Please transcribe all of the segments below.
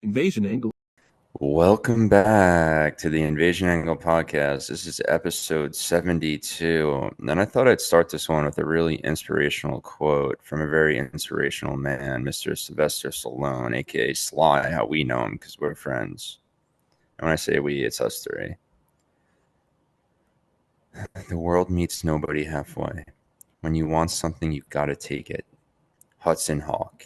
Invasion angle. Welcome back to the Invasion Angle podcast. This is episode 72. And I thought I'd start this one with a really inspirational quote from a very inspirational man, Mr. Sylvester Stallone, aka Sly, how we know him because we're friends. And when I say we, it's us three. The world meets nobody halfway. When you want something, you've got to take it. Hudson Hawk.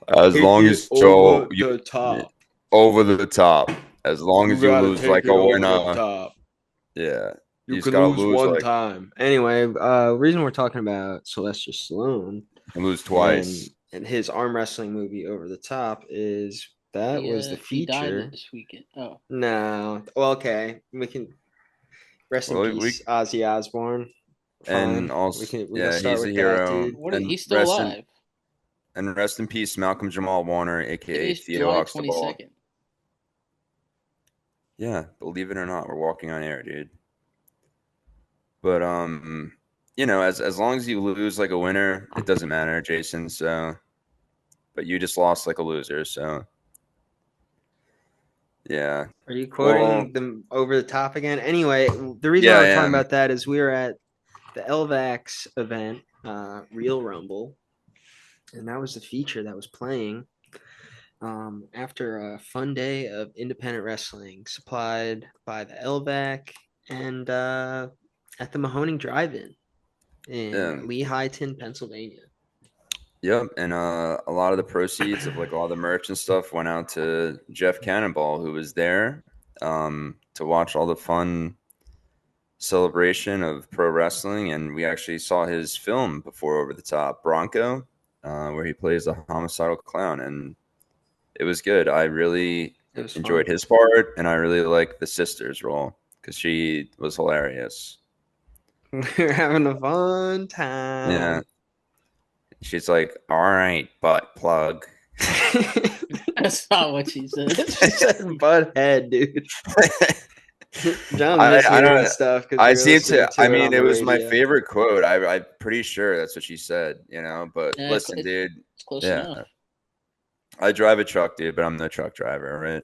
As Take long it as over Joe, the top. over the top. As long You as you gotta lose take like it a over the winner, top. yeah, you You just can gotta lose lose one like time. Anyway, reason we're talking about Sylvester Stallone and lose and twice. his arm wrestling movie Over the Top is that was the He died feature. this weekend. Oh, No, well, okay, we can rest in Well, peace, Ozzy Osbourne. and Fine, also we can yeah, start he's a with that, hero. dude. he's still alive. And rest in peace, Malcolm Jamal Warner, aka Today's Theo July Huxtable. 22nd. Yeah, believe it or not, we're walking on air, dude. But as long as you lose like a winner, it doesn't matter, Jason. So, but you just lost like a loser. So, yeah. Are you Well, quoting them Over the Top again? Anyway, the reason yeah, why I we're talking am. about that is we were at the LVAC event, Real Rumble, and that was the feature that was playing after a fun day of independent wrestling supplied by the LVAC and at the Mahoning Drive-In in Yeah. Lehighton, Pennsylvania. Yep, and a lot of the proceeds of like all the merch and stuff went out to Jeff Cannonball, who was there to watch all the fun celebration of pro wrestling, and we actually saw his film before Over the Top, Bronco, where he plays a homicidal clown, and it was good. I really It was enjoyed fun. his part, and I really liked the sister's role because she was hilarious. We were having a fun time. Yeah, she's like, "All right, butt plug." That's not what she said. She said butt head, dude. John I, missed I hearing don't. stuff because I we were seem listening to. I to it mean, on it the was my radio. favorite quote. I'm pretty sure that's what she said. But Yeah, listen, dude. it's close Yeah, enough. I drive a truck, dude, but I'm no truck driver, right?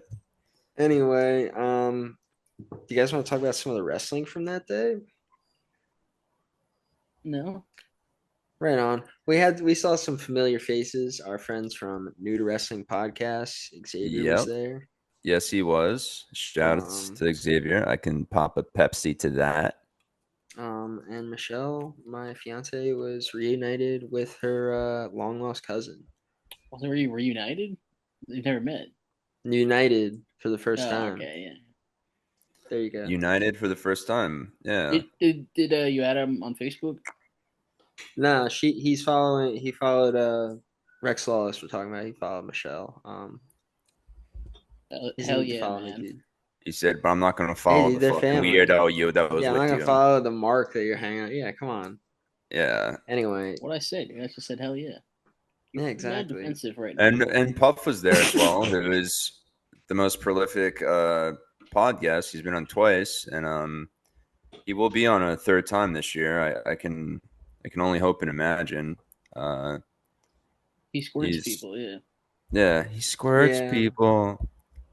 Anyway, do you guys want to talk about some of the wrestling from that day? No. Right on. We saw some familiar faces. Our friends from New to Wrestling podcast. Xavier was Yep. there. Yes, he was. Shout outs Um, to Xavier. I can pop a Pepsi to that. and Michelle, my fiance, was reunited with her long lost cousin. Were you reunited? You've never met. United for the first Oh, time. okay, yeah. There you go. United for the first time. Yeah. Did you add him on Facebook? No, he followed Rex Lawless we're talking about. He followed Michelle. He Hell didn't yeah, follow me, man. dude. He said, but I'm not going to Hey, follow dude, the they're fucking family. weirdo you that was Yeah, I'm not with gonna you. follow the mark that you're hanging out. Yeah, come on. Yeah. Anyway, What I said, dude. I just said hell yeah. yeah, You're mad exactly. defensive right now. And Puff was there as well, who is the most prolific podcast. He's been on twice, and he will be on a third time this year. I can only hope and imagine. He squirts He's people, yeah. Yeah, he squirts Yeah, people.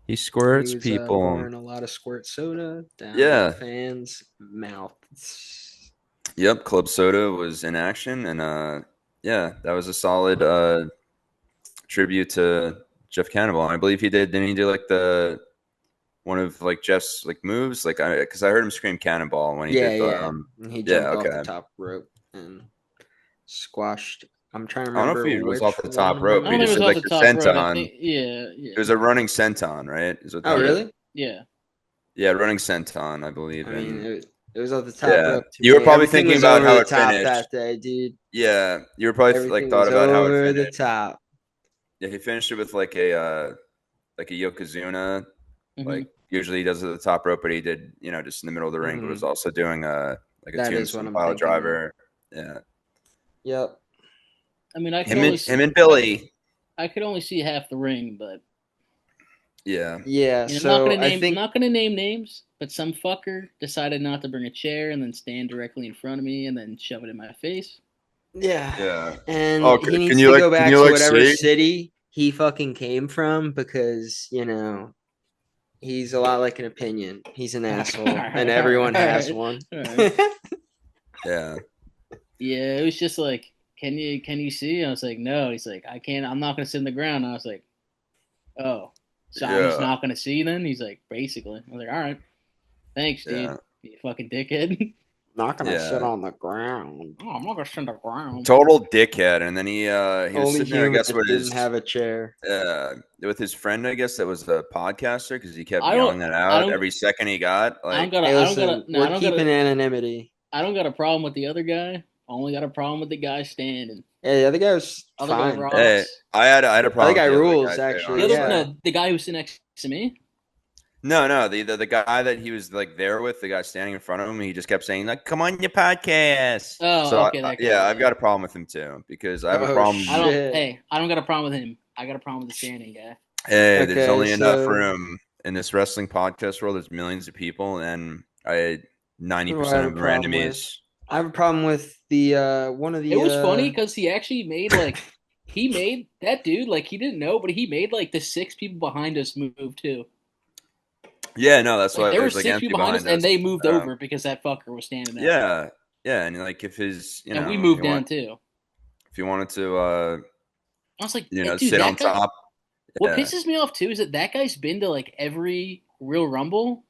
He he squirts was people. pouring a lot of squirt soda down the Yeah. fans' mouths. Yep. Club Soda was in action, and yeah, that was a solid tribute to Jeff Cannibal. I believe he did. Didn't he do like the one of like Jeff's like moves? Like because I heard him scream Cannonball when he Yeah, did the yeah. And he yeah. jumped off the Okay. top rope and squashed. I'm trying to I don't know if remember he was off which the top rope, I but he don't think one. it just was did off like the the top rope. I senton. think, yeah, It yeah. was a running senton, right? Is what Oh, that is? really? Yeah. Yeah, running senton, I believe. I mean, And it was off the top yeah, rope to you were me. probably Everything thinking was about over how the it top finished. that day, dude. Yeah, you were probably like Everything thought was about how it over the finished. top. Yeah, he finished it with like a Yokozuna. Mm-hmm. Like usually he does it at the top rope, but he did just in the middle of the ring, but was Mhm. also doing like a That is what tombstone I'm pile thinking of. driver. Yeah, Yep. I mean, him and Billy. I could only see half the ring, but Yeah, Yeah. I'm not So gonna I name think names, but some fucker decided not to bring a chair and then stand directly in front of me and then shove it in my face. Yeah. Yeah. And Oh, he can needs you to like go can back you to like whatever see? city he fucking came from because, he's a lot like an opinion. He's an asshole, and everyone has one. all right. Yeah. Yeah, it was just like, can you see? I was like, no. He's like, I can't. I'm not gonna sit in the ground. I was like, oh, so I'm just Yeah. not gonna see then. He's like, basically. I was like, all right, thanks, dude. Yeah. You fucking dickhead. Not gonna sit Yeah. on the ground. Oh, I'm not gonna sit in the ground. Total dickhead. And then he was Only sitting there, I human guess, that didn't have a chair. with his friend, I guess that was a podcaster because he kept I don't. yelling that I out don't. every second he got. I don't Like, got. Hey, I don't got. listen, No, I we're don't got. keeping anonymity. I don't got a problem with the other guy. I only got a problem with the guy standing. Yeah, the other guy was Other guy fine. hey, rocks. I had a The other problem with guy the other guy rules, too, actually. The other Yeah. honestly. no, the guy who was sitting next to me. No, the guy that he was like there with, the guy standing in front of him, he just kept saying like, "Come on, your podcast." So Oh, okay, that guy. yeah, I've Yeah. got a problem with him too because I have a Oh problem. I don't. shit. Hey, I don't got a problem with him. I got a problem with the standing guy. Hey, there's Okay, only enough so room in this wrestling podcast world. There's millions of people, and I what do I 90% have a of them are problem with? enemies. I have a problem with the one of It was funny the because he actually made he made that dude like he didn't know, but he made like the six people behind us move too. Yeah, no, that's Like why there were there's like six empty people behind us, behind and us. they moved over because that fucker was standing there, Yeah, yeah, and like if his, and we moved down too. if you wanted to, I was like, dude, sit on that guy. top. What Yeah, pisses me off too is that guy's been to like every Real Rumble.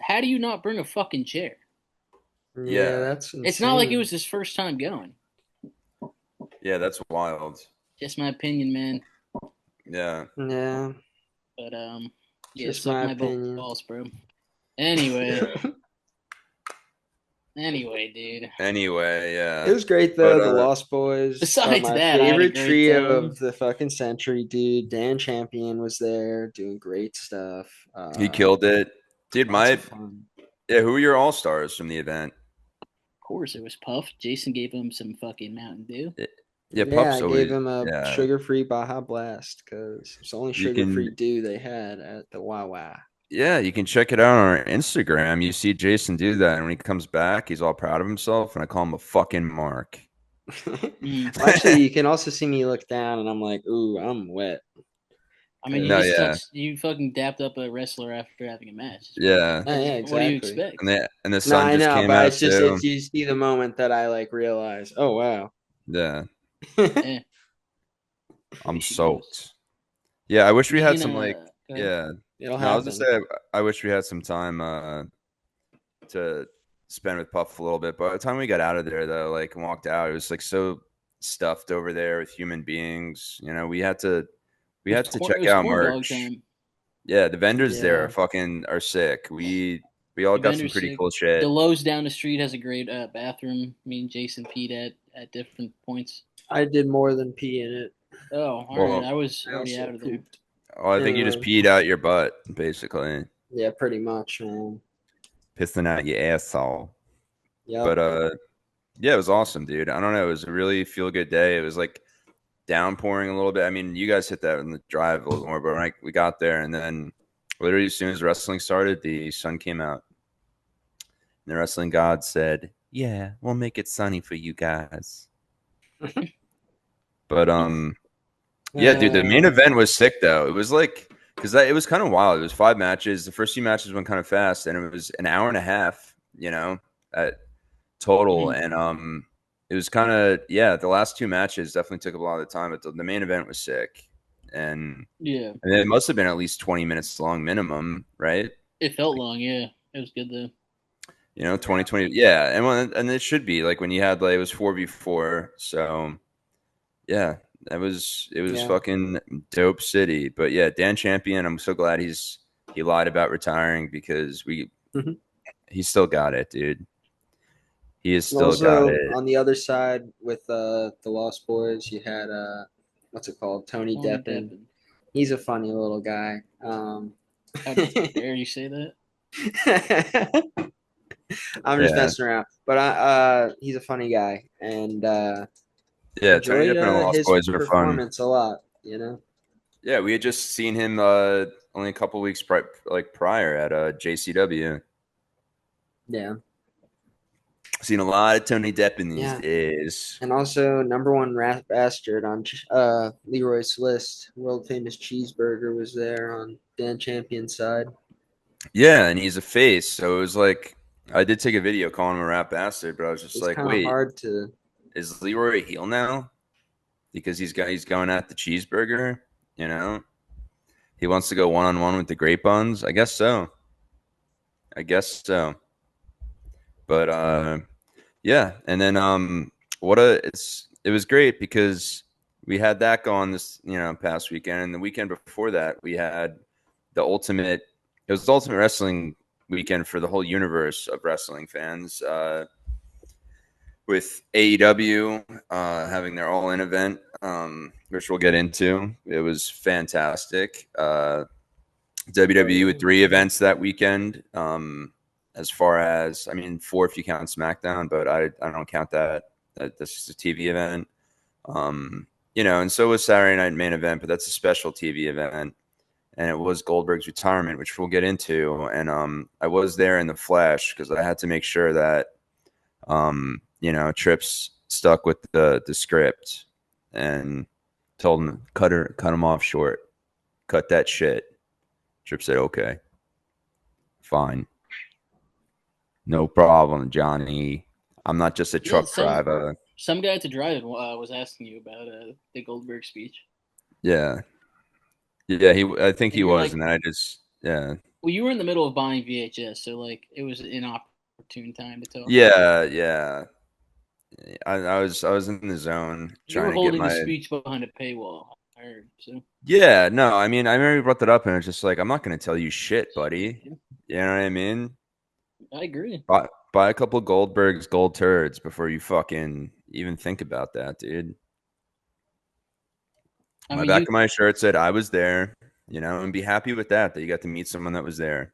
How do you not bring a fucking chair? yeah, yeah, that's It's not like it insane. was his first time going. yeah. That's wild. Just my opinion, man. Yeah. Yeah, But yeah, just suck my my opinion. balls, bro. Anyway, It dude. Anyway, yeah. was great But though. The Lost Boys are Besides my that, I had a favorite great trio time. of the fucking century, dude. Dan Champion was there doing great stuff. he killed it, dude. Lots of fun. Yeah. Who were your all stars from the event? Of course, it was Puff. Jason gave him some fucking Mountain Dew. Yeah, yeah, Yeah, Pups I gave always. him a Yeah, sugar-free Baja Blast because it's the only you can. sugar-free dew they had at the Wawa. Yeah, you can check it out on our Instagram. You see Jason do that, and when he comes back, he's all proud of himself, and I call him a fucking mark. Mm. Well, actually, you can also see me look down, and I'm like, "Ooh, I'm wet." I mean, you No, just 'Cause- yeah, touched, you fucking dapped up a wrestler after having a match. yeah, yeah, yeah, What do you exactly. expect? and the No, sun I just know, came but out it's just too. it's you see the moment that I like realize, oh wow. Yeah, Eh, I'm she goes. soaked. Yeah, I wish we Me had and some like. go ahead. Yeah, It'll no, I was just happen. saying. I wish we had some time to spend with Puff a little bit. But by the time we got out of there, though, like and walked out, it was like so stuffed over there with human beings. We had to It check was out corn dog merch. time. Yeah, the vendors there Yeah. are fucking are sick. We all The got some vendor's pretty sick. cool shit. Delo's down the street has a great bathroom. Me and Jason peed at different points. I did more than pee in it. Oh, all right. Well, I was I already also out of there. pooped. I think you just Anyway, peed out your butt, basically, yeah, pretty much, man. pissing out your asshole. Yep. But yeah, it was awesome, dude. I don't know, it was a really feel good day. It was like downpouring a little bit. I mean, you guys hit that in the drive a little more, but when we got there, and then literally as soon as wrestling started, the sun came out. And the wrestling god said, "Yeah, we'll make it sunny for you guys." But yeah, dude, the main event was sick though. It was like because it was kind of wild. It was 5 matches. The first few matches went kind of fast, and it was an hour and a half, at total. Mhm. And it was kind of yeah. The last two matches definitely took up a lot of the time, but the main event was sick, and Yeah, it must have been at least 20 minutes long minimum, right? it felt long. Yeah, it was good though. 2020, yeah, and it should be like when you had like it was 4v4, so yeah, it was Yeah. fucking dope city. But yeah, Dan Champion, I'm so glad he lied about retiring because Mhm. he still got it, dude. He has And still got also it. on the other side with the Lost Boys, you had what's it called? Tony Tony Deppen. Deppen. He's a funny little guy. How dare you say that? I'm just Yeah, messing around, but he's a funny guy, and yeah. Tony enjoyed Deppen and the Lost his Boys were fun. performance a lot. You know. Yeah, we had just seen him only a couple weeks prior at JCW. Yeah. Seen a lot of Tony Depp in these Yeah. days. And also number one rat bastard on Leroy's list. World famous cheeseburger was there on Dan Champion's side. Yeah, and he's a face, so it was like I did take a video calling him a rap bastard, but I was just It's like, kind of wait, hard to. is Leroy a heel now? Because he's going at the cheeseburger, you know? He wants to go one on one with the great buns. I guess so. I guess so. But yeah, and then it was great because we had that going this past weekend, and the weekend before that we had the ultimate. It was the ultimate wrestling weekend for the whole universe of wrestling fans. With AEW having their All In event, which we'll get into. It was fantastic. WWE with 3 events that weekend. As far as, I mean, 4 if you count SmackDown, but I don't count that. That's just a TV event. And so was Saturday Night Main Event, but that's a special TV event. And it was Goldberg's retirement, which we'll get into. And I was there in the flesh because I had to make sure that Trips stuck with the script and told him cut him off short, cut that shit. Tripp said, okay, fine. No problem, Johnny. I'm not just a Yeah, truck driver. some guy to drive it was asking you about the Goldberg speech, Yeah. Yeah, I think and he you're was. like, And then I just, yeah. well, you were in the middle of buying VHS, so like it was an opportune time to talk. Yeah, yeah. I was in the zone You were trying to get holding the my. speech behind a paywall. I heard, so Yeah, no, I mean, I remember you brought that up, and it's just like, I'm not going to tell you shit, buddy. yeah, You know what I mean? I agree. Buy a couple Goldberg's gold turds before you fucking even think about that, dude. I My mean, back of my shirt said I was there, and be happy with that you got to meet someone that was there.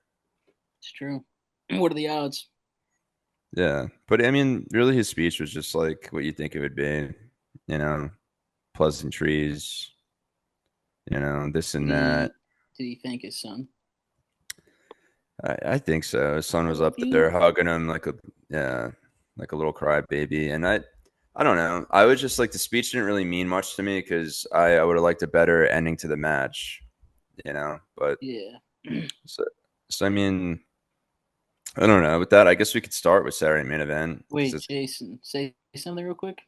it's true. What are the odds? Yeah. But I mean, really his speech was just like what you think it would be, you know, pleasantries, this Did and that. he thank his son? I think so. His son I was love up you. there hugging him like a little crybaby. And I don't know. I was just like the speech didn't really mean much to me because I would have liked a better ending to the match, But Yeah. so, I mean, I don't know. With that, I guess we could start with Saturday main event because Wait, it's Jason, say something real quick.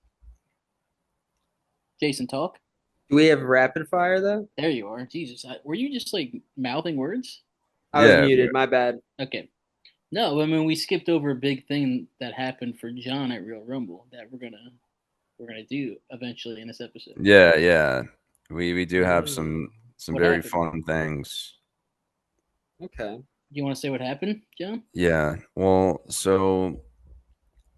Jason, talk. Do we have rapid fire though? There you are. Jesus, were you just like mouthing words? I was yeah, muted. My bad. Okay. No, I mean we skipped over a big thing that happened for John at Real Rumble that we're gonna do eventually in this episode. yeah, yeah. We do have Mm, some What very happened? fun things. okay. You want to say what happened, John? Yeah. Well, so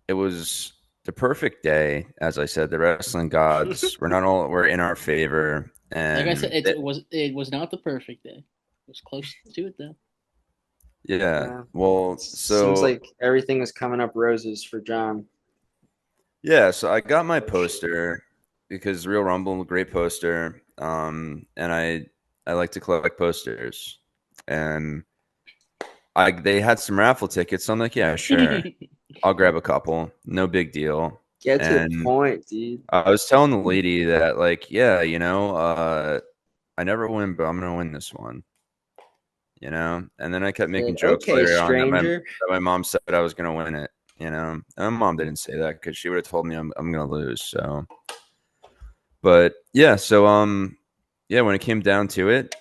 it was the perfect day, as I said. The wrestling gods were in our favor, Like I said, and it was not the perfect day. It was close to it though. yeah. Yeah. Well, Seems so like everything is coming up roses for John. yeah, so I got my poster because Real Rumble, great poster. And I like to collect posters, and they had some raffle tickets. So I'm like, yeah, sure, I'll grab a couple, no big deal. Get to the And point, dude. I was telling the lady that, like, yeah, I never win, but I'm gonna win this one, And then I kept making Said, jokes okay, later on that stranger. my mom said I was gonna win it, And my mom didn't say that because she would have told me I'm gonna lose. So, but yeah, so yeah, when it came down to it,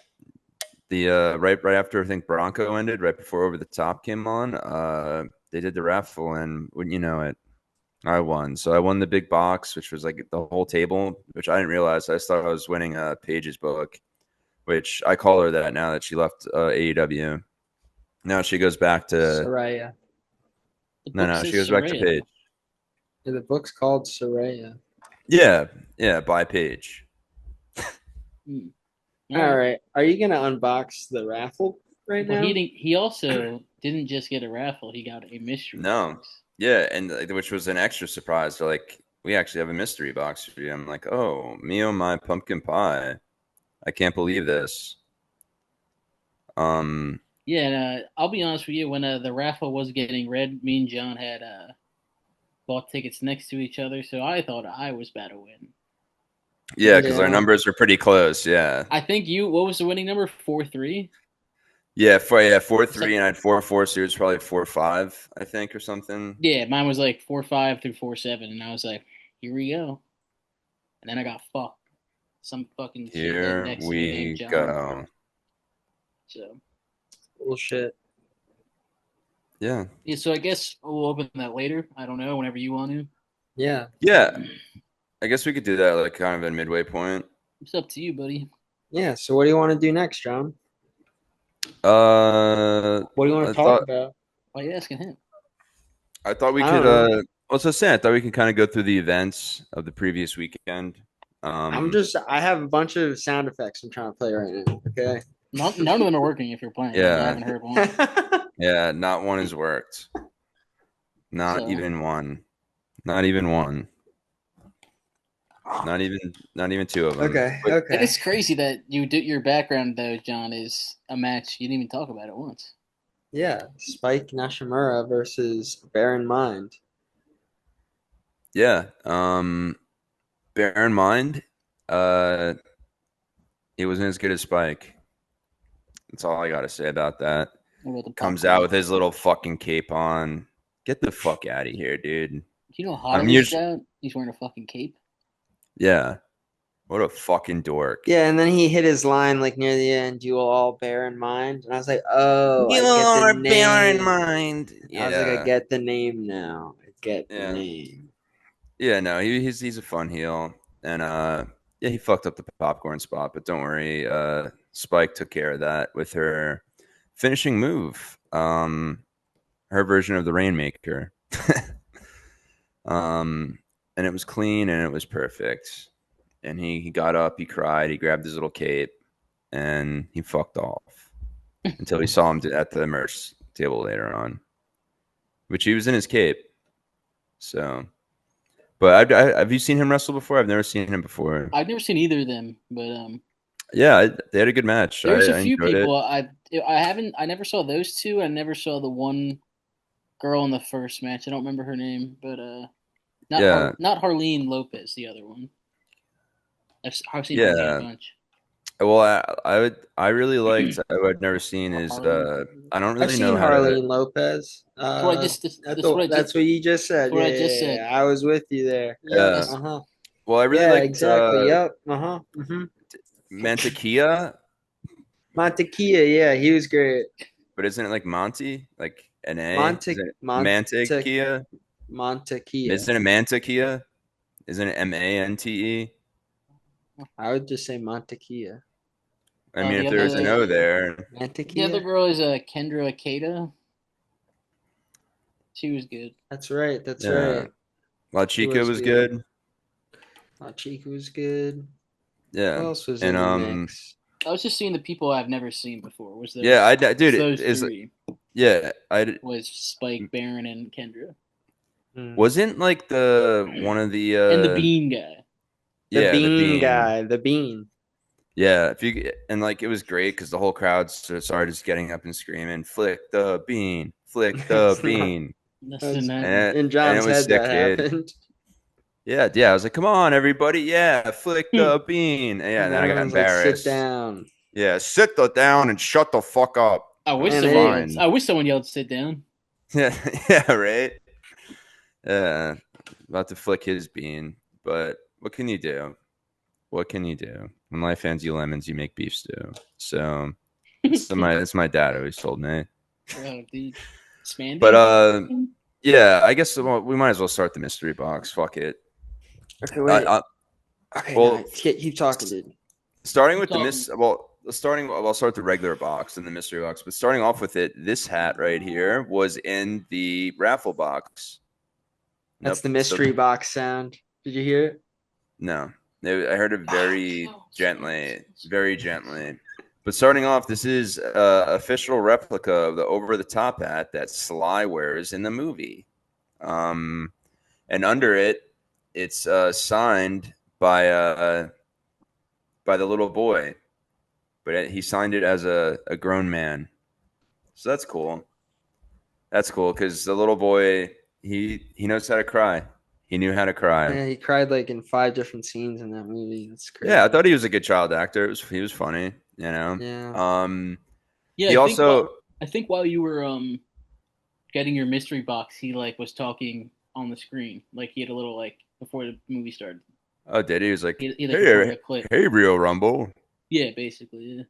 the right after I think Bronco ended, right before Over the Top came on, they did the raffle, and wouldn't you know it, I won. So I won the big box, which was like the whole table, which I didn't realize. I just thought I was winning Paige's book, which I call her that now that she left AEW. Now she goes back to Soraya. The book no, says she goes back to Soraya. Paige. Yeah, the book's called Soraya. Yeah, yeah, by Paige. Hmm. All right. Are you gonna unbox the raffle right Well, now? he also didn't just get a raffle; he got a mystery No, box. yeah, and which was an extra surprise. They're like, we actually have a mystery box for you. I'm like, oh, me oh my pumpkin pie. I can't believe this. Um, Yeah, and, I'll be honest with you. When the raffle was getting read, me and John had bought tickets next to each other, so I thought I was about to win. Yeah, because our Yeah. numbers are pretty close. Yeah. I think what was the winning number? 4-3. Yeah, 4-3, So and I had 4-4, so it was probably 4-5, I think, or something. yeah, mine was like 4-5 through 4-7, and I was like, here we go. And then I got fucked. Some fucking shithead Here next to me named we John. go. So Bullshit. Yeah. yeah, so I guess we'll open that later. I don't know, whenever you want to. Yeah. Yeah, I guess we could do that like kind of a midway point. It's up to you, buddy. Yeah. So what do you want to do next, John? What do you want I to talk thought about? Why are you asking him? we I could don't know. let's just say I thought we could kind of go through the events of the previous weekend. Um I have a bunch of sound effects I'm trying to play right now. Okay. None of them are working if you're playing. I yeah. haven't heard one. Yeah, not one has worked. Not So even one. Not even one. Not even two of them. Okay. But it Okay. is crazy that you do your background though, John, is a match you didn't even talk about it once. Yeah. Spike Nashimura versus Bear in Mind. yeah, bear in mind, uh he wasn't as good as Spike. That's all I got to say about that. What about the Comes out popcorn? with his little fucking cape on. Get the fuck out of here, dude. Do you know I'm Hotter is usually, out? He's wearing a fucking cape. yeah. What a fucking dork. Yeah, and then he hit his line like near the end. You will all bear in mind, and I was like, "Oh, I You get the are bear in name." mind. I was like, "I Yeah, get the name now. I get the yeah, name." yeah. No, he's a fun heel, and yeah, he fucked up the popcorn spot, but don't worry. Spike took care of that with her finishing move. Her version of the Rainmaker. And it was clean and it was perfect. And he got up, he cried, he grabbed his little cape, and he fucked off until he saw him at the merch table later on, which he was in his cape. So, but have you seen him wrestle before? I've never seen him before. I've never seen either of them, but Yeah, they had a good match. there's a I few enjoyed it. people I never saw those two. I never saw the one girl in the first match. I don't remember her name, but Yeah, not Harleen Lopez, the other one. I've seen Harleen a yeah. bunch. Well, I really liked. What I've never seen Or is Harleen. I don't I've really seen know how to. Harleen Lopez. That's what you just said. That's what Yeah, I just yeah, said. yeah. I was with you there. Yep. Yeah. That's Uh-huh. Well, I really Yeah, liked exactly. Yep. Uh-huh. Mantequilla, Montekia, yeah, he was great. but isn't it like Monty? Like an A? Monte Isn't it Monte Mantequilla? Montekia. Isn't it Mantequilla? Isn't it Mante? I would just say Montekia. I mean, the if there was an other O there, the other Mantekia? girl is Kendra Akeda. She was good. That's right. That's yeah. right. La He Chica was was good. good. Chica was good. Who Yeah, else was and in the mix? I was just seeing the people I've never seen before. yeah, Was dude, those is three? yeah, I Was Spike, Baron, and Kendra, Hmm. wasn't like the one of the and the Bean guy. The yeah, the Bean Bean. guy. The Bean. Yeah, if you and like it was great because the whole crowd started just getting up and screaming, "Flick the bean, flick the It's not. bean," Listen, That's that in and it John's was head sick, that dude. happened. Yeah, yeah. I was like, "Come on, everybody, yeah, flick the bean." And yeah, and And then I got everyone's like, sit embarrassed. down. Yeah, sit down and shut the fuck up. I was And fine. I wish someone yelled sit down. Yeah, yeah, right. Yeah, about to flick his bean, but what can you do? What can you do? When life hands you lemons, you make beef stew. So that's my dad always told me. Oh, dude. Spandy? But yeah, I guess we might as well start the mystery box. Fuck it. okay, I, wait. I, Okay, well, no, keep talking, dude. starting Keep with the talking. I'll start the regular box and the mystery box. But starting off with it, this hat right here was in the raffle box. That's Nope. the So mystery box sound. Did you hear it? no, I heard it very gently. But starting off, this is official replica of the over-the-top hat that Sly wears in the movie. And under it, it's signed by the little boy, but he signed it as a grown man. So that's cool. That's cool because the little boy he knows how to cry. He knew how to cry. Yeah, he cried like in 5 different scenes in that movie. That's Yeah, I crazy. thought he was a good child actor. He was funny, you know. Yeah. Yeah, He also I think while you were getting your mystery box, he like was talking on the screen, like he had a little like before the movie started. oh did he was like, He like recorded hey a clip. hey Real Rumble. Yeah, basically. Yeah.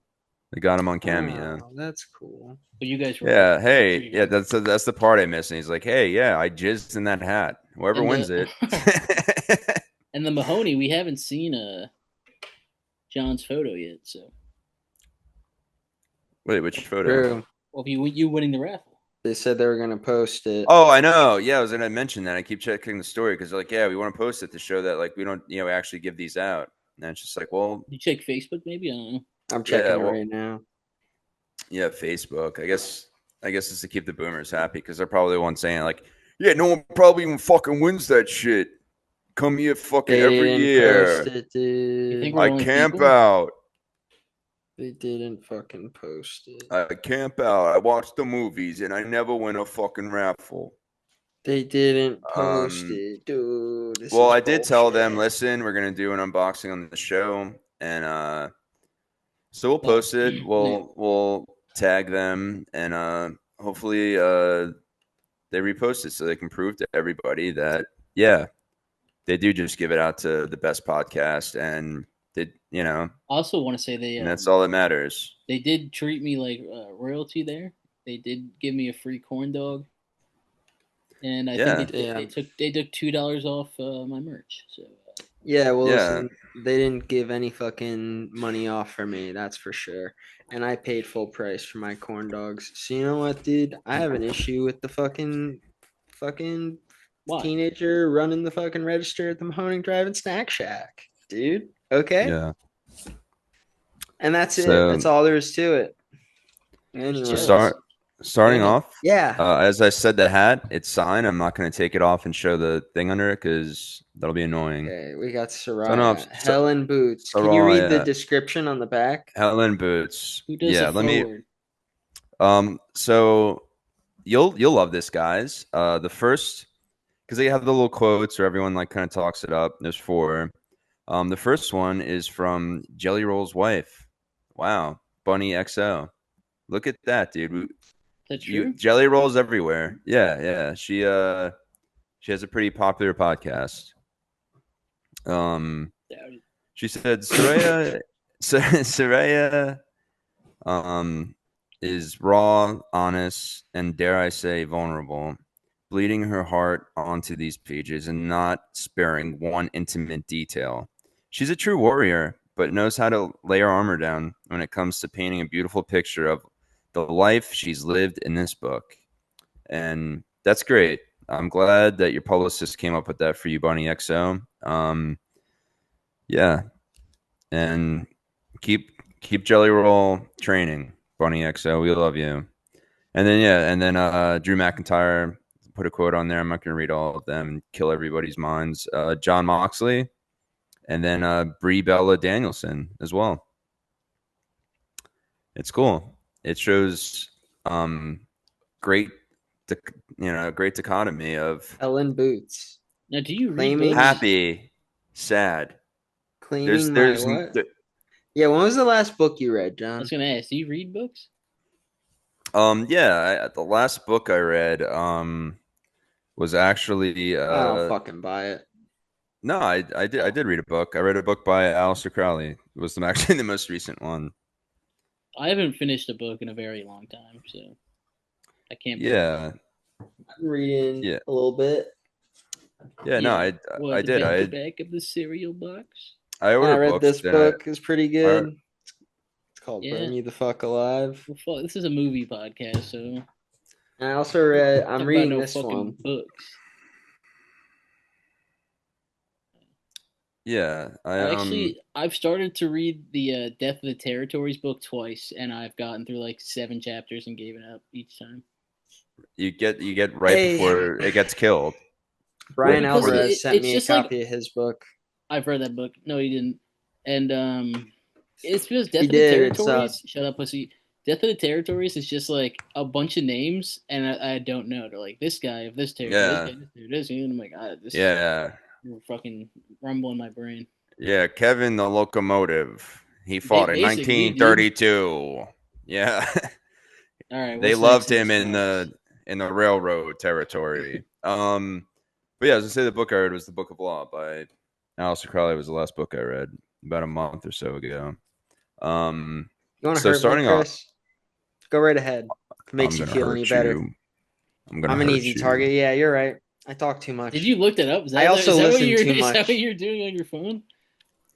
They got him on Cameo. Oh, that's cool. But you guys were Yeah, hey, treating yeah, him. that's the part I miss. And he's like, hey, yeah, I jizzed in that hat. Whoever And wins the it. and the Mahoney, we haven't seen John's photo yet. So, Wait, which photo? True. well, if you winning the raffle, They said they were gonna post it. Oh, I know. Yeah, I was gonna mention that. I keep checking the story because like, yeah, we want to post it to show that like we don't, actually give these out. And it's just like, well, you check Facebook maybe. I don't know. I'm yeah, checking it well, right now. yeah, Facebook. I guess it's to keep the boomers happy because they're probably the ones saying like, yeah, no one probably even fucking wins that shit. Come here fucking They every didn't post year. it, You think dude. we're I only camp people? out. They didn't fucking post it. I camp out. I watch the movies and I never win a fucking raffle. They didn't post Um, it, dude. This well, is I did tell them, bullshit. listen, we're gonna do an unboxing on the show, and so we'll Oh, post it. yeah. We'll tag them, and hopefully they repost it so they can prove to everybody that yeah, they do just give it out to the best podcast, and I also want to say and that's all that matters. they did treat me like royalty there. They did give me a free corn dog, and I think Yeah, Yeah. they took $2 off my merch. So Yeah, well, yeah, listen, they didn't give any fucking money off for me, that's for sure. And I paid full price for my corn dogs. So you know what, dude? I have an issue with the fucking why? teenager running the fucking register at the Mahoning Drive and Snack Shack, dude. Okay, yeah. and that's it. That's So all there is to it. Just So Anyways, jealous. Go starting ahead. off, yeah, as I said, the hat it's signed. I'm not going to take it off and show the thing under it because that'll be annoying. okay, we got Starting off, Soraya, Helen Boots. Can you read the Soraya, description on the back? Helen Boots. Who does the Yeah, let me. forward? So you'll love this, guys. The first because they have the little quotes where everyone like kind of talks it up. There's four. The first one is from Jelly Roll's wife. Wow, Bunny XO. Look at that, dude. Is that true? Jelly Rolls everywhere. Yeah, yeah. She has a pretty popular podcast. Um, Doubt it. she said Soraya um is raw, honest, and dare I say vulnerable, bleeding her heart onto these pages and not sparing one intimate detail. She's a true warrior, but knows how to lay her armor down when it comes to painting a beautiful picture of the life she's lived in this book. And that's great. I'm glad that your publicist came up with that for you, Bunny XO. Yeah, and keep Jelly Roll training, Bunny XO. We love you. And then Drew McIntyre put a quote on there. I'm not going to read all of them and kill everybody's minds. John Moxley, and then Brie Bella Danielson as well. It's cool. It shows great, great dichotomy of Helen Boots Now, do you read claiming books? happy, sad. claiming my what? Yeah, when was the last book you read, I John? was gonna ask. Do you read books? The last book I read was actually I don't fucking buy it. no, I did read a book. I read a book by Aleister Crowley. It was actually the most recent one. I haven't finished a book in a very long time, so I can't blame you. Yeah, I'm reading yeah, a little bit. yeah. No, Yeah. I What did. about the back of the cereal box? I I ordered read books. this book. It's pretty I good. It's called Yeah. Burn You the Fuck Alive. Well, fuck, this is a movie podcast, so And I also read. I'm talk about reading no this fucking one. books. yeah, I've started to read the Death of the Territories book twice, and I've gotten through like 7 chapters and given up each time. you get right Hey, before it gets killed. Brian Because Alvarez sent it's me a just like copy of his book. I've read that book. No, he didn't. And it's because Death He of the did. It Territories. sucked. Shut up, pussy. Death of the Territories is just like a bunch of names, and I don't know. They're like this guy of this territory, this Yeah, guy, this territory, this. And I'm like, this is yeah, fucking rumbling my brain. yeah. Kevin the Locomotive. He fought in Basically, dude. 1932. Yeah, All right, they what's next loved in this him in box? the railroad territory. But yeah, as I say, the book I read was The Book of Law by Aleister Crowley. Was the last book I read about a month or so ago. You want to So hurt me, starting off, Chris? Go right ahead. If it I'm makes you gonna feel any hurt better. you. I'm gonna I'm an hurt easy you. target. Yeah, you're right. I talk too Did much. you look that up? I also Is that what listen you're too is that what much. you're doing on your phone?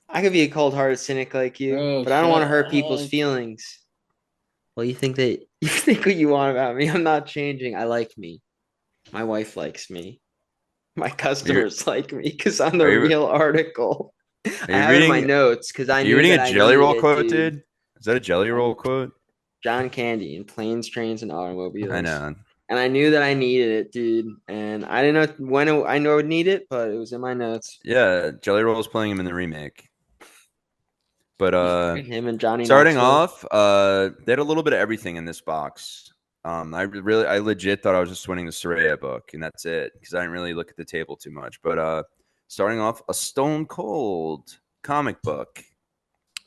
I could be a cold-hearted cynic like you, Bro, but I don't want shut to hurt people's up. feelings. Well, you think that you think what you want about me. I'm not changing. I like me. My wife likes me. My Are you customers like me because I'm the are you real article. are I you have it in my reading? notes because I Are you knew reading that a I Jelly needed Roll it, quote, dude. dude? Is that a Jelly Roll quote? John Candy in Planes, Trains, and I Automobiles. know. And I knew that I needed it, dude. And I didn't know when I knew I would need it, but it was in my notes. Yeah, Jelly Roll's playing him in the remake. But Him and Johnny starting Knoxville. off, they had a little bit of everything in this box. I legit thought I was just winning the Soraya book, and that's it because I didn't really look at the table too much. But starting off, a Stone Cold comic book.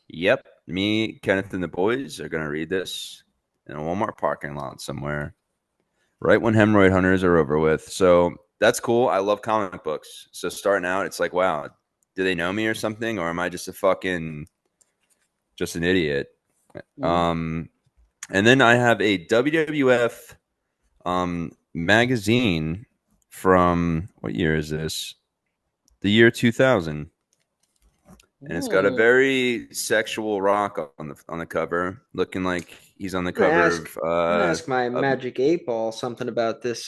Yep, me, Kenneth, and the boys are gonna read this in a Walmart parking lot somewhere, right when Hemorrhoid Hunters are over with. So that's cool. I love comic books. So starting out, it's like, wow, do they know me or something, or am I just just an idiot? Mhm. Um, and then I have a WWF magazine from what year is this? The year 2000, and it's got a Oh, very sexual Rock on the cover, looking like he's on the I'm gonna cover ask of I'm gonna ask my of Magic 8 Ball something about this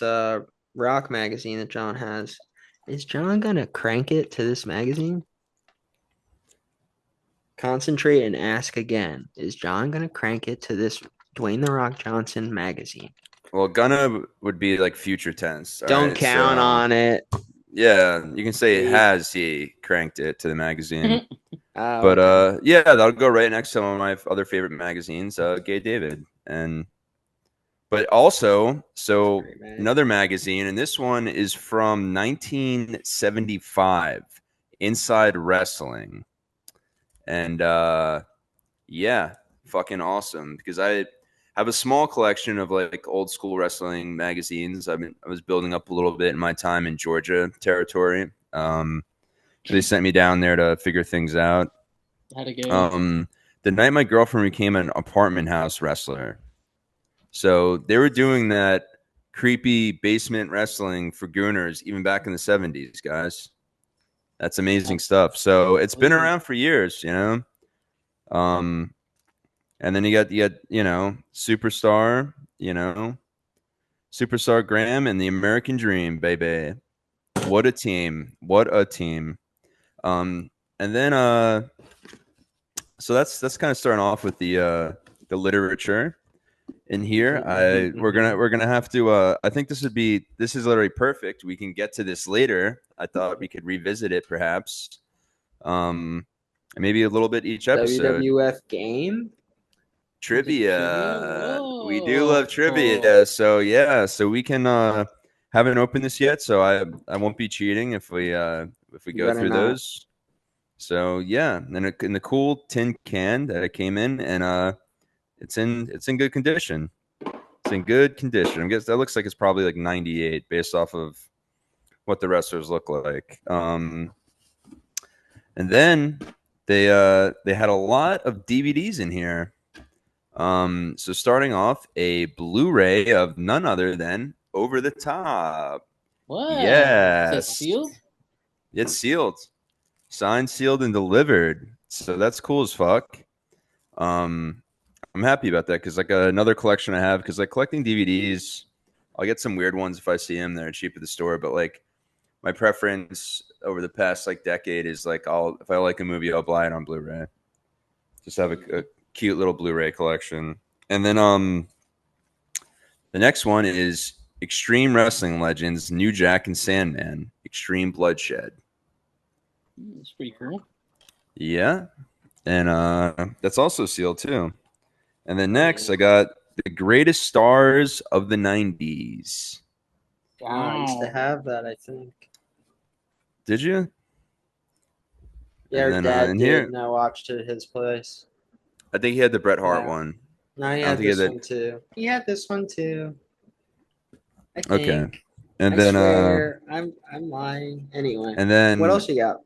rock magazine that John has. Is John gonna crank it to this magazine? Concentrate and ask again. Is John gonna crank it to this Dwayne the Rock Johnson magazine? well, gonna would be like future tense. All Don't right, count so on it. yeah, you can say Leave. has he cranked it to the magazine. Oh, But okay. yeah, that'll go right next to one of my other favorite magazines, Gay David. And but also, It's a so great mag. another magazine, and this one is from 1975, Inside Wrestling. And yeah, fucking awesome because I have a small collection of like old school wrestling magazines. I was building up a little bit in my time in Georgia territory. So they sent me down there to figure things out. how'd it go? Um, the night my girlfriend became an apartment house wrestler. So they were doing that creepy basement wrestling for gooners even back in the 70s, guys. That's amazing stuff. So it's been Believe it. around for years, you know. Um, and then you got Superstar, Superstar Graham and the American Dream, baby. What a team! What a team! Um, and then so that's kind of starting off with the literature in here. We're gonna have to. I think this is literally perfect. We can get to this later. I thought we could revisit it perhaps. Um, maybe a little bit each episode. WWF game? Is it trivia? Trivia. We do Whoa. love trivia. So yeah, so we can haven't opened this yet, so I won't be cheating if we You go better through not. those. So yeah, and in the cool tin can that it came in, and it's in good condition. It's in good condition. I guess that looks like it's probably like 98 based off of what the wrestlers look like. And then they had a lot of DVDs in here. So starting off, a Blu-ray of none other than Over the Top. What? Is that Yes, sealed? it's sealed, signed, sealed, and delivered. So that's cool as fuck. Um, I'm happy about that because like another collection I have because like collecting DVDs, I'll get some weird ones if I see them. They're cheap at the store, but like my preference over the past like decade is like if I like a movie, I'll buy it on Blu-ray. Just have a cute little Blu-ray collection. And then the next one is Extreme Wrestling Legends, New Jack and Sandman, Extreme Bloodshed. It's pretty cool. Yeah. And that's also sealed too. And then next, I got the greatest stars of the 90s. Wow, I used to Wow. have that, I think. Did you? Yeah, And our then dad in did, here, and I watched it at his place. I think he had the Bret Hart Wow. one. No, he I don't had think he had this that. one too. He had this one too. I Okay. think. And I then swear, I'm lying. Anyway, and what then else you got?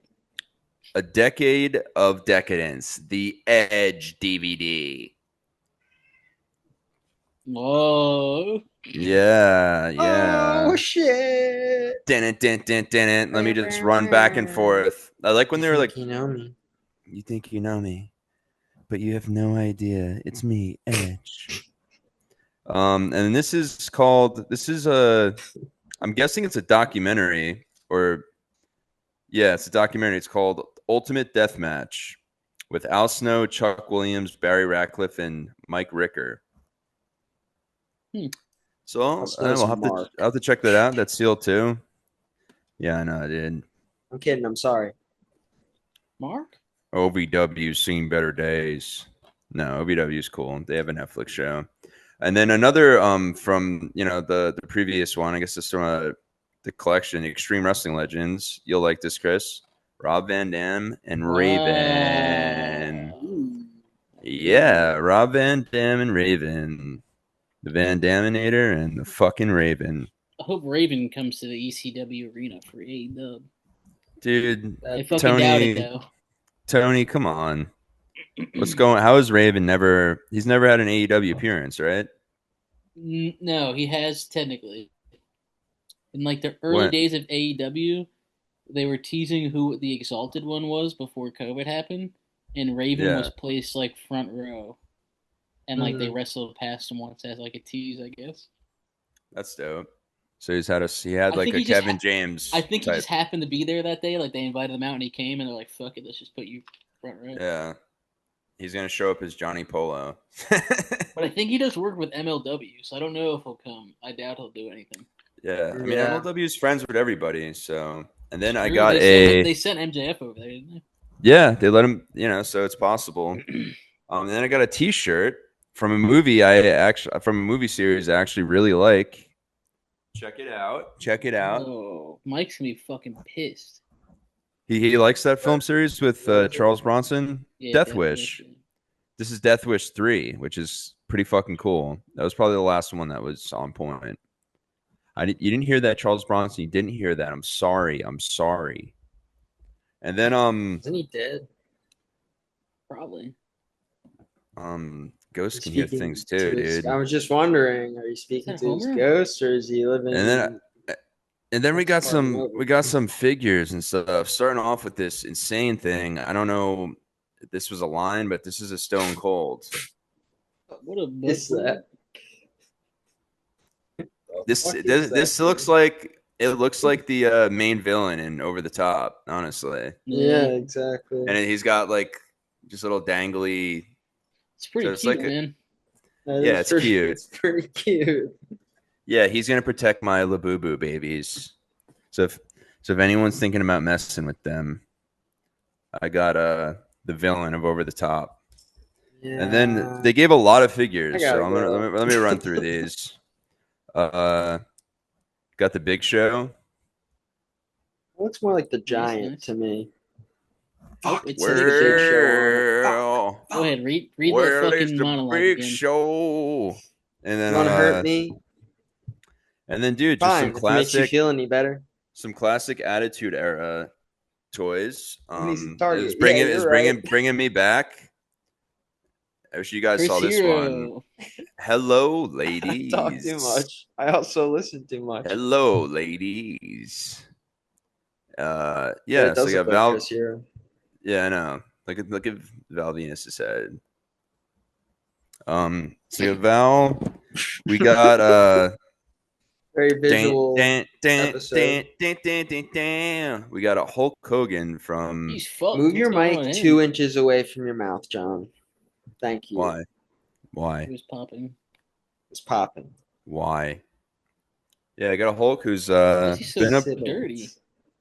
A Decade of Decadence, the Edge DVD. Whoa. Yeah, Oh yeah. shit! Dun. Let me just run back and forth. I like when You they were like, think you know me? "You think you know me, but you have no idea. It's me, Edge." And this is called. This is a. I'm guessing it's a documentary, or yeah, it's a documentary. It's called Ultimate Deathmatch with Al Snow, Chuck Williams, Barry Ratcliffe, and Mike Ricker. Hmm. So Snow's Mark. I'll have to check that out. That's sealed too. Yeah, I know, I did. I'm kidding. I'm sorry. Mark? OVW's seen better days. No, OVW's cool. They have a Netflix show. And then another from the previous one. I guess it's from the collection Extreme Wrestling Legends. You'll like this, Chris. Rob Van Dam and Raven. Ooh. Yeah, Rob Van Dam and Raven. The Van Daminator and the fucking Raven. I hope Raven comes to the ECW arena for AEW. Dude, I fucking doubt it Tony, though. Tony, come on. What's going? How is Raven never? He's never had an AEW appearance, right? No, he has technically. In like the early What? days of AEW, they were teasing who the Exalted one was before COVID happened, and Raven was Yeah, placed like front row, and like they Mhm. wrestled past him once as like a tease, I guess. that's dope. So he had I like think a he just Kevin James I think he type. just happened to be there that day. Like they invited him out, and he came, and they're like, "Fuck it, let's just put you front row." Yeah, he's gonna show up as Johnny Polo. But I think he does work with MLW, so I don't know if he'll come. I doubt he'll do anything. Yeah, I mean Yeah. MLW is friends with everybody. So, and then I True, got a they sent MJF over there, didn't yeah, they let him. So it's possible. they? And then I got a T-shirt from a movie from a movie series I actually really like. Check it out. Check it out. Oh, Mike's gonna be fucking pissed. He likes that film series with What was it? Charles Bronson, Yeah, Death Death Wish. Wish. This is Death Wish 3, which is pretty fucking cool. That was probably the last one that was on point. You didn't hear that, Charles Bronson. You didn't hear that. I'm sorry. I'm sorry. And then Isn't he dead? Probably. Ghost He's can hear speaking things to too, his. I dude. was just wondering, are you Is speaking that to his Homer? ghost, or is he living And then in and then next apartment over? we got some figures and stuff. Starting off with this insane thing. I don't know if this was a line, but this is a Stone Cold. What a butt Is that? This Fuck is that this looks thing? like it looks like the main villain in Over the Top, honestly. Yeah, Yeah, exactly. And he's got like just little dangly. it's So pretty it's cute, like man. That yeah, is it's pretty. cute. It's pretty cute. Yeah, he's gonna protect my Labubu babies. So if anyone's thinking about messing with them, I got the villain of Over the Top. And then Yeah, they gave a lot of I figures, so gotta I'm gonna go. let me run through these. Uh, got the Big Show. Looks more like the Nice, giant nice. to me. Oh, Fuck, it it says says the big show. show on it. Fuck, Well, Go fuck. ahead, read that where is fucking the monologue Big again. Show? You want to hurt me? And then, dude, just Fine. If it makes you feel any better. some classic Attitude Era toys. And he's a target. Yeah, Is you're right. bringing me back. I wish you guys Chris saw this one. Hero. Hello, I talk too ladies. much. I also listen too much. Hello, ladies. Yeah, it So does you look got like Val. Chris Hero. Yeah, I know. Look at Val Venus' head. So you got Val. We got Very visual episode. We got a Hulk Hogan from He's fucked. Move What's your going on mic with him? 2 inches away from your mouth, John. Thank you. why? He was popping. It's popping. Why? Yeah, I got a Hulk who's Why is he so been up Sibilance. dirty?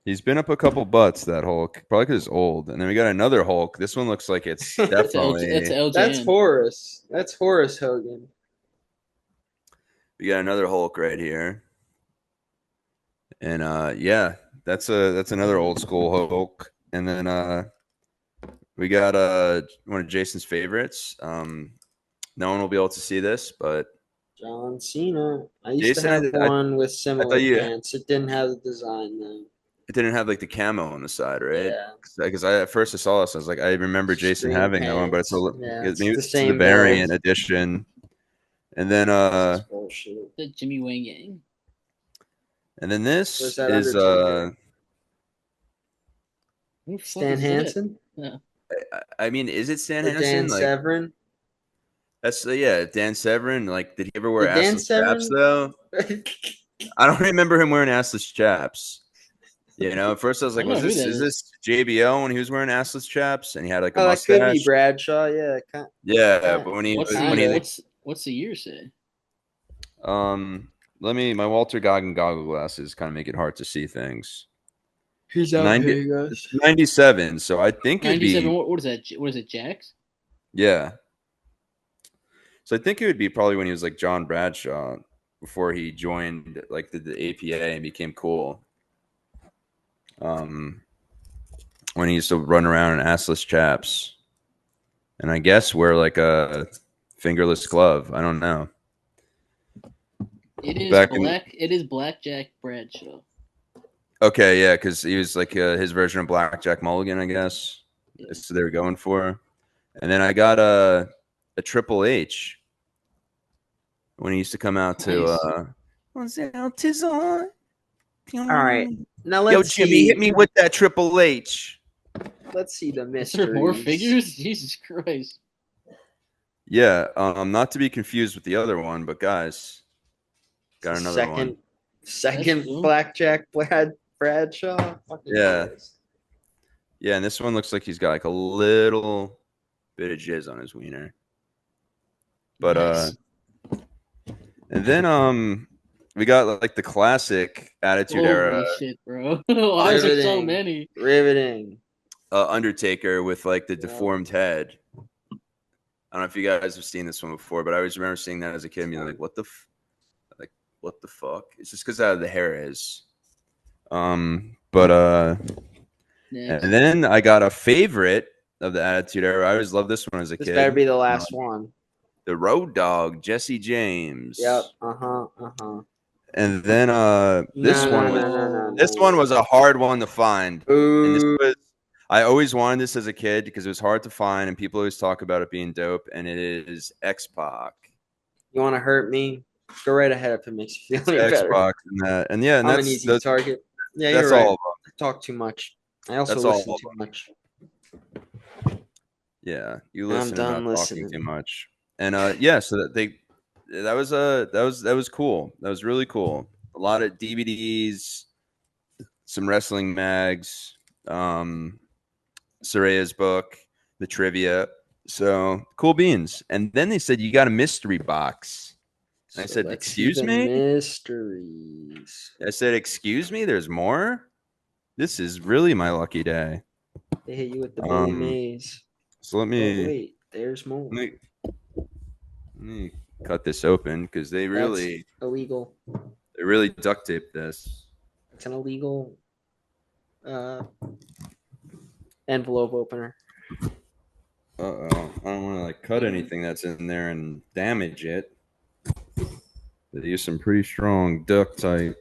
He's been up a couple butts, that Hulk. Probably because it's old. And then we got another Hulk. This one looks like it's It's it's definitely. That's LJN. Horace. That's Horace Hogan. We got another Hulk right here. And yeah, that's another old school Hulk. And then we got one of Jason's favorites. No one will be able to see this, but John Cena. I used to Jason, have one with I thought similar you pants. It didn't have the design though. it didn't have like the camo on the side, right? Yeah. Because I at first I saw this, I was like, I remember Jason String having that one, but it's pants. Yeah, it's maybe the it's the same build. variant edition. And then This is bullshit. The Jimmy Wang Yang. and then Where's this that is Undertaker? Who the fuck Stan is that? Hansen Yeah. I mean, is it Stan or Dan Hansen? Like Severn? that's yeah, Dan Severn. Like, did he ever wear Did Dan assless chaps Severn? though? I don't remember him wearing assless chaps. You know, at first I was I like, don't know who that is is. this JBL when he was wearing assless chaps and he had like a Oh, that could be mustache? Bradshaw. Yeah. Yeah, but when he What's was the when he what's the year say? my Walter Goggin goggle glasses kind of make it hard to see things. He's 90, outpaying it's us. 97, so I think it'd 97. be What is that? What is it? Jax? yeah. So I think it would be probably when he was like John Bradshaw before he joined like the APA and became cool. When he used to run around in assless chaps, and I guess wear like a fingerless glove. I don't know. It is Back in black. It is Blackjack Bradshaw. okay, yeah, because he was like his version of Blackjack Mulligan, I guess. Yeah. That's what they were going for. And then I got a Triple H when he used to come out to Nice. what's out tis on. All right. Now Yo, let's Jimmy, hit see. me with that Triple H. Let's see the Is there more mysteries. figures? Jesus Christ. Yeah, not to be confused with the other one, but guys, got another one. Second That's cool. Blackjack Bradshaw. Fucking Yeah. Christ. Yeah, and this one looks like he's got like a little bit of jizz on his wiener. But Nice. and then we got like the classic Attitude Era Holy shit, bro. Why is there so Riveting. many? Riveting. Undertaker with like the Yeah. deformed head. I don't know if you guys have seen this one before, but I always remember seeing that as a kid and being like, what the fuck? It's just because how the hair is. But Next. and then I got a favorite of the Attitude Era. I always loved this one as a This kid. better be the last one. The Road Dogg, Jesse James. Yep. Uh-huh. And then this No. one was a hard one to find. And this Ooh. was I always wanted this as a kid because it was hard to find and people always talk about it being dope, and it is X-Pac. You want to hurt me? Go right ahead if it makes you feel any better. X-Pac and that. And yeah, and I'm that's an easy target. Yeah, that's you're right. all of I talk too much. I also That's all listen of too much. them. Yeah, you And I'm listen done about listening. talking too much. And yeah, so that was cool. That was really cool. A lot of DVDs, some wrestling mags, Soraya's book, the trivia. So cool beans. And then they said you got a mystery box. And I said, let's see "Excuse the me?" mysteries. I said, "Excuse me? There's more? This is really my lucky day." They hit you with the Billy Mays. So let Oh, me wait, there's more. let me cut this open because they That's really illegal. duct taped this. It's an illegal envelope opener. Uh-oh. I don't want to like cut anything that's in there and damage it. They use some pretty strong duct tape.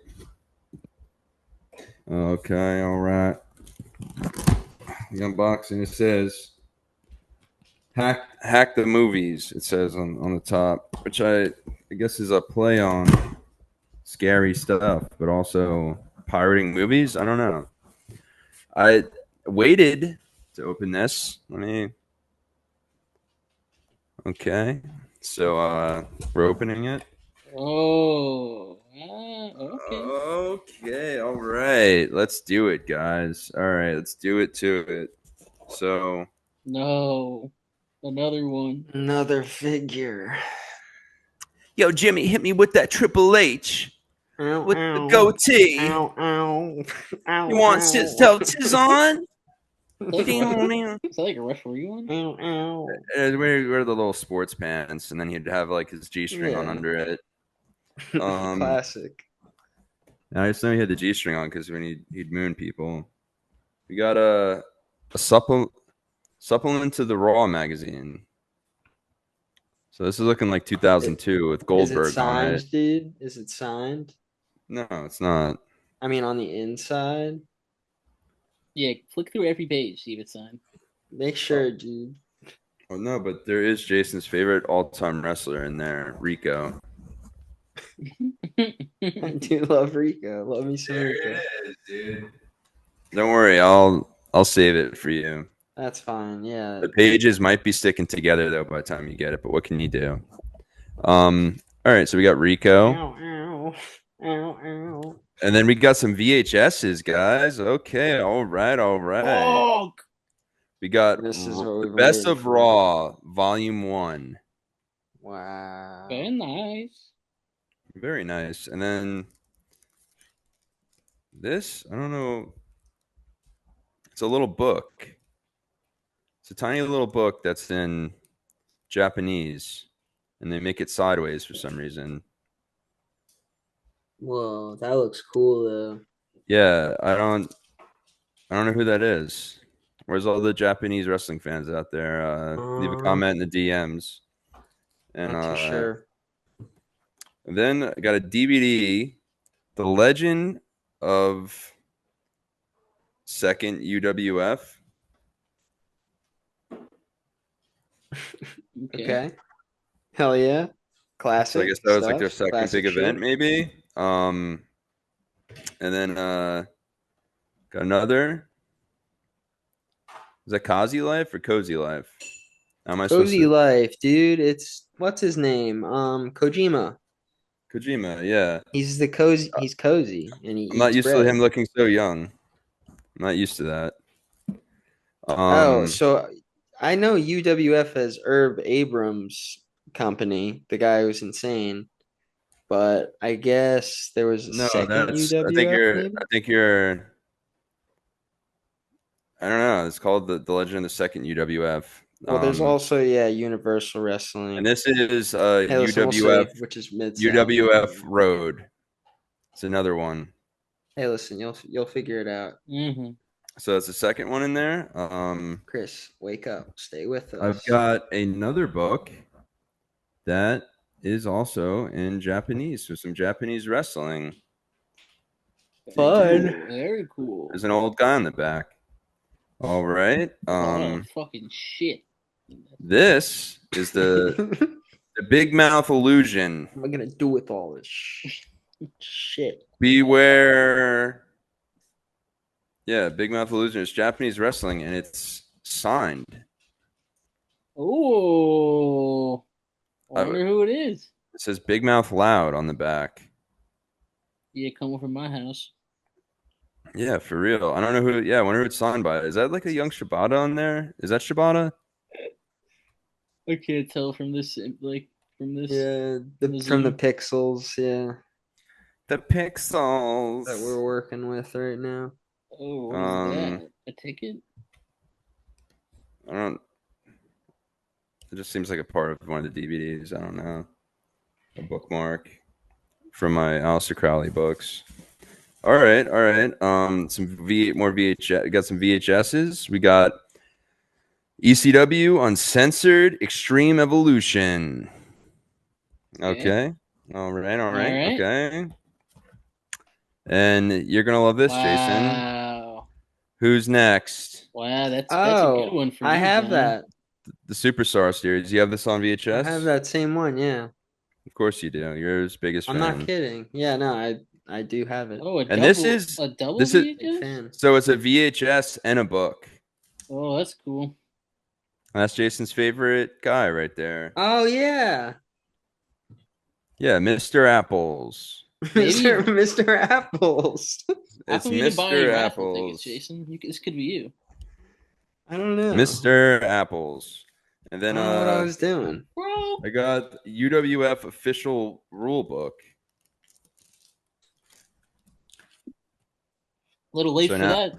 Okay, all right. The unboxing, it says hack the movies, it says on the top, which I guess is a play on scary stuff, but also pirating movies. I don't know. I waited to open this. Okay. So we're opening it. Oh, okay. Okay, all right. Let's do it, guys. All right, let's do it to it. So No, another one. Another figure. yo, Jimmy, hit me with that Triple H. Ow, with the ow. goatee. Ow, ow. You Ow, want ow. tell tis on? Is that like a, Ow, is that like a referee one? Ow. wear the little sports pants, and then he'd have like his G-string on Yeah. under it. Classic. I just know he had the G-string on because when he'd moon people. We got a supplement to the Raw magazine. So this is looking like 2002 with Is it Goldberg on it. signed, dude? Is it signed? No, it's not. I mean, on the inside. Yeah, flick through every page, see if it's signed. Make sure, dude. Oh no, but there is Jason's favorite all-time wrestler in there, Rico. I do love Rico. Love me some There Rico. it is, dude. Don't worry, I'll save it for you. That's fine. Yeah. The pages might be sticking together though by the time you get it, but what can you do? All right, so we got Rico, Ow, ow. Ow, ow. and then we got some VHSs, guys. Okay, all right, all right. Fuck! We got This is what the we've been Best waiting of for. Raw, Volume 1. Wow. Very nice. Very nice. And then this, I don't know. It's a little book. It's a tiny little book that's in Japanese, and they make it sideways for some reason. Whoa, that looks cool though. Yeah, I don't know who that is. Where's all the Japanese wrestling fans out there? Leave a comment in the DMs. And Not too sure. then I got a DVD, The Legend of Second UWF. Okay. Hell yeah. Classic. So I guess that was like stuff. their second Classic big event, shit. maybe. And then got another. Is that Cozy Life or Cozy Life? How am I supposed Cozy to? Life, dude. It's what's his name? Kojima. Kojima, yeah. He's cozy and he I'm not eats used to him bread. looking so young. I'm not used to that. Oh, Um, so I know UWF as Herb Abrams' company, the guy who's insane, but I guess there was a no, second that's. I think UWF, you're. I maybe? think you're. I don't know. It's called the Legend of the Second UWF. Well, there's also, yeah, Universal And Wrestling. this is Hey, listen, we'll UWF see, which is Mid-South. UWF Road. It's another one. Hey, listen, you'll figure it out. Mm-hmm. So it's the second one in there. Chris, wake up. Stay with I've us. got another book that is also in Japanese, so some Japanese wrestling. Fun. Cool. Very cool. There's an old guy on the back. All right. Oh, fucking shit. This is the Big Mouth Illusion. What am I gonna do with all this shit? Beware. Yeah, Big Mouth Illusion is Japanese wrestling, and it's signed. Oh, I wonder who it is. It says Big Mouth Loud on the back. Yeah, coming from my house. Yeah, for real. I don't know who. Yeah, I wonder who it's signed by. Is that like a young Shibata on there? Is that Shibata? I can't tell from this, like from this. Yeah, from the Zoom. pixels, yeah, The Pixels that we're working with right now. Oh, what is that? A ticket? I don't. It just seems like a part of one of the DVDs. I don't know. A bookmark from my Aleister Crowley books. All right, all right. More VHS. We got some VHSs. We got ECW Uncensored Extreme Evolution. Okay. All right, all right. Okay. And you're gonna love this, Jason. Wow. Who's next? Wow, that's a good one for I you, have John. that. The Superstar series. You have this on VHS? I have that same one, yeah. Of course you do. You're his biggest I'm fan. not kidding. Yeah, no, I do have it. Oh, This is a double this is Big VHS? fan. so it's a VHS and a book. Oh, that's cool. That's Jason's favorite guy right there. Oh yeah, Yeah, Mr. Apples. Mr. Apples. How It's come you didn't buy any Mr. raffle tickets, Apples. Jason? This could be you. I don't know. Mr. Apples. And I then don't know what I was doing. Bro. I got UWF official rule book. A little late So for that.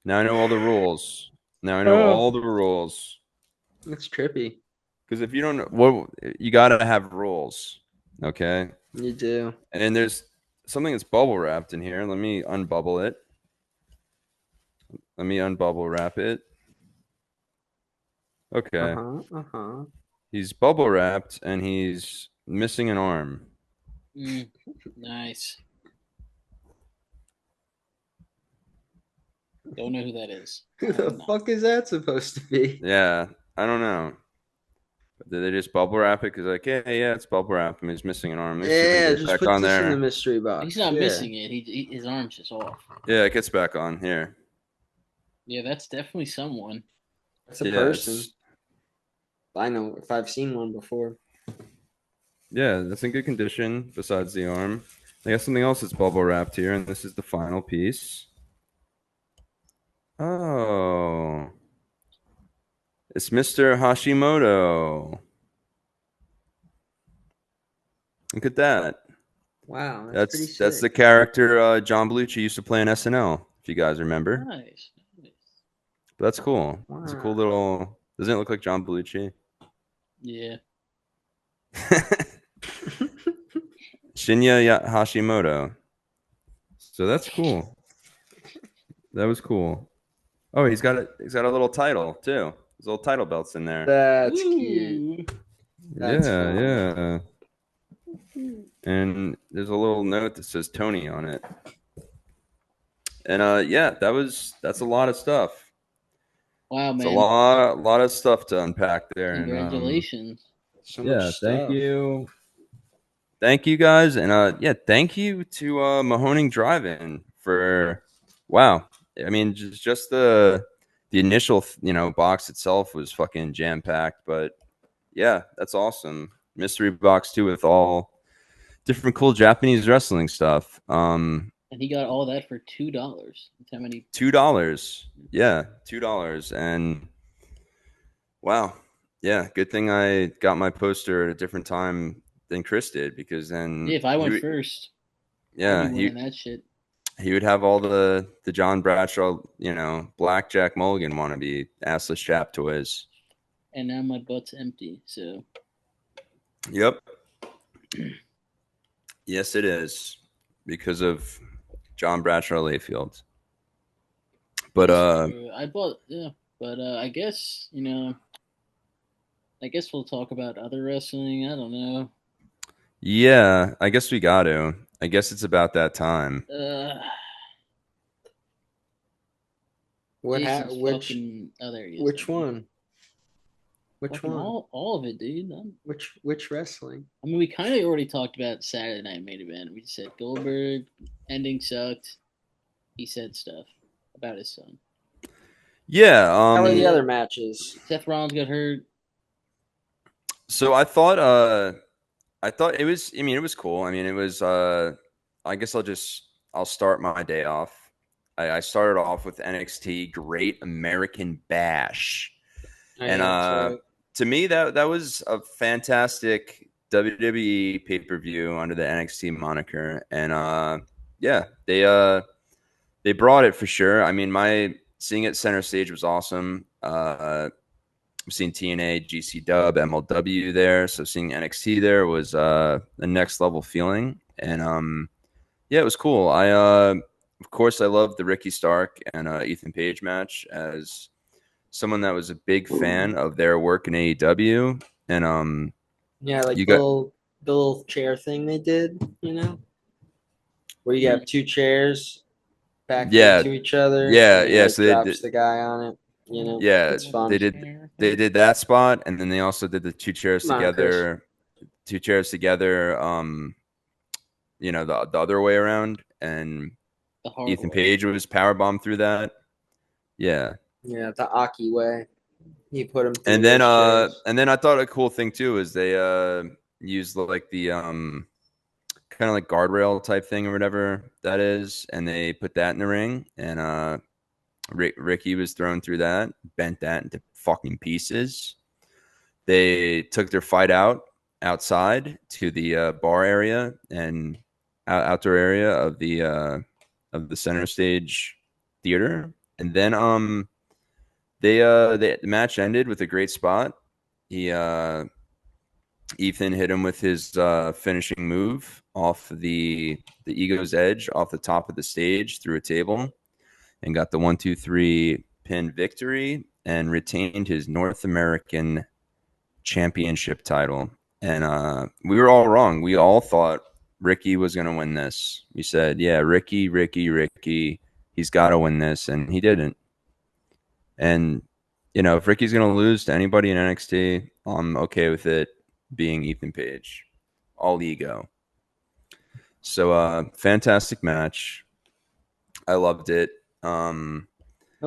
now I know all the rules. Now I know Oh, all the rules. it's trippy. Because if you don't know, what you gotta have rules, okay? You do. And then there's something that's bubble wrapped in here. Let me unbubble it. Let me unbubble wrap it. Uh Okay. huh. Uh huh. He's bubble wrapped and he's missing an arm. Nice. Don't know who that is. Who the fuck is that supposed to be? Yeah, I don't know. Did they just bubble wrap it? Because like, yeah, it's bubble wrap. And he's missing an arm. Let me see if I can Yeah, get it just back put on this in the there. mystery He's box. not Yeah. missing it. His arm's just off. Yeah, it gets back on here. Yeah, that's definitely someone. That's a Yeah, person. I know if I've seen one before. that's in good condition. Besides the arm, I got something else that's bubble wrapped here, and this is the final piece. Oh, it's Mr. Hashimoto. Look at that. Wow, that's pretty That's the sick. character John Belushi used to play in SNL, if you guys remember. Nice. But that's cool. It's a cool Wow. little. Doesn't it look like John Belushi? Yeah. Shinya Hashimoto. So that's cool. That was cool. Oh, he's got a little title too. His little title belts in there. That's cute. Ooh. That's Yeah, fun. yeah. And there's a little note that says Tony on it. And yeah, that's a lot of stuff. Wow, It's a man. lot of stuff to unpack there. And Congratulations. So yeah, much thank stuff. you. Thank you guys. And yeah, thank you to Mahoning Drive-In for wow. I mean, just the initial, box itself was fucking jam-packed, but yeah, that's awesome. Mystery box too with all different cool Japanese wrestling stuff. And he got all that for $2. That's how many? $2. Yeah, $2. And wow. Yeah, good thing I got my poster at a different time than Chris did because Yeah, then if I went first, I'd be yeah, winning that shit. he would have all the John Bradshaw, Blackjack Mulligan wannabe assless chap toys. And now my butt's empty. So Yep. Yes, it is because of John Bradshaw Layfield. But I bought, yeah. But I guess, I guess we'll talk about other wrestling. I don't know. yeah, I guess we got to. I guess it's about that time. What Jason's which fucking. Oh, there he is. which one? Which Fucking one? all of it, dude. Which wrestling? I mean, we kind of already talked about Saturday Night Main Event. We said Goldberg ending sucked. He said stuff about his son. Yeah. How are the other matches? Seth Rollins got hurt. So I thought it was. I mean, it was cool. I mean, it was. I guess I'll start my day off. I started off with NXT Great American Bash, and Right. to me that was a fantastic WWE pay per view under the NXT moniker, and yeah, they brought it for sure. I mean, my seeing it center stage was awesome. I've seen TNA, GC Dub, MLW there, so seeing NXT there was a next level feeling, and yeah, it was cool. Of course, I loved the Ricky Stark and Ethan Page match as someone that was a big fan of their work in AEW, and Yeah, like you the got little chair thing they did, where you have two chairs backed yeah, into each other, yeah, and he yeah. like So they drops did, the guy on it. yeah, It's fun. they did that spot, and then they also did the Come on, Chris. two chairs together. The other way around, and The hard Ethan way. Page was powerbombed through that. Yeah, Yeah, the Aki way. He put him through and then those chairs. I thought a cool thing too is they used like the kind of like guardrail type thing or whatever that is, and they put that in the ring, and Ricky was thrown through that, bent that into fucking pieces. They took their fight outside to the bar area and outdoor area of the of the center stage theater. And then the match ended with a great spot. He Ethan hit him with his finishing move off the Ego's Edge off the top of the stage through a table, and got the 1-2-3 pin victory and retained his North American championship title. And we were all wrong. We all thought Ricky was going to win this. We said, yeah, Ricky, he's got to win this, and he didn't. And if Ricky's going to lose to anybody in NXT, I'm okay with it being Ethan Page. All ego. So fantastic match. I loved it. Oh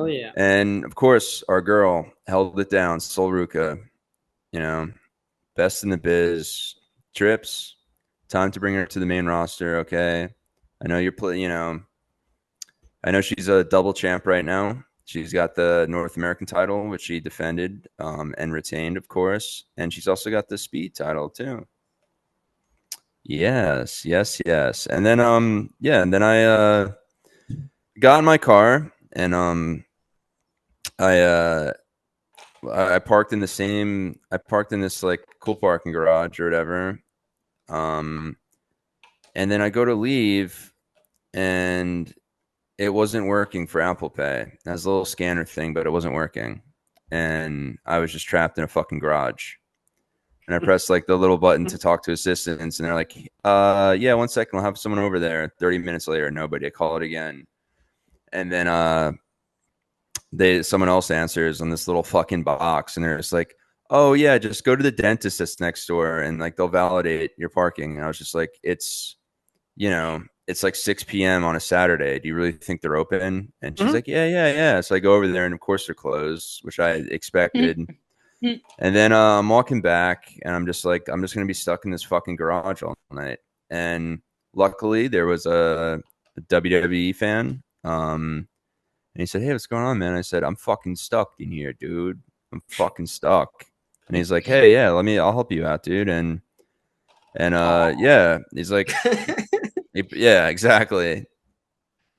yeah. And of course, our girl held it down, Sol Ruka. Best in the biz. Trips. Time to bring her to the main roster. Okay. I know you're playing. I know she's a double champ right now. She's got the North American title, which she defended and retained, of course. And she's also got the speed title too. Yes. And then I got in my car and I parked in this like cool parking garage or whatever. And then I go to leave and it wasn't working for Apple Pay. It has a little scanner thing, but it wasn't working. And I was just trapped in a fucking garage. And I pressed like the little button to talk to assistants, and they're like, yeah, 1 second, I'll have someone over there. 30 minutes later, nobody. I call it again. And then someone else answers on this little fucking box, and they're just like, oh yeah, just go to the dentist that's next door and like they'll validate your parking. And I was just like, it's like 6 p.m. on a Saturday. Do you really think they're open? And she's like, yeah. So I go over there, and of course they're closed, which I expected. And then I'm walking back, and I'm just gonna be stuck in this fucking garage all night. And luckily, there was a WWE fan. And he said, hey, what's going on, man? I said, I'm fucking stuck in here, dude. I'm fucking stuck. And he's like, hey, yeah, I'll help you out, dude. And yeah, he's like, yeah, exactly.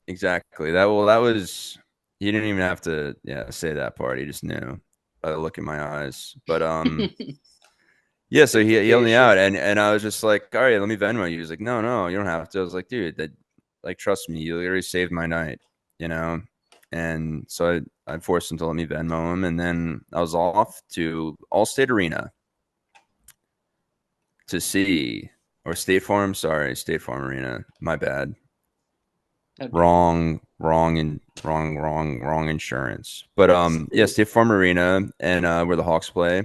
That was, he didn't even have to, say that part. He just knew by the look in my eyes. But yeah, so he yelled me out, and I was just like, all right, let me Venmo you. He was like, no, you don't have to. I was like, dude, trust me, you literally saved my night, And so I forced him to let me Venmo him, and then I was off to Allstate Arena to see, or State Farm Arena. My bad. Okay. Wrong insurance. But yeah, State Farm Arena, and where the Hawks play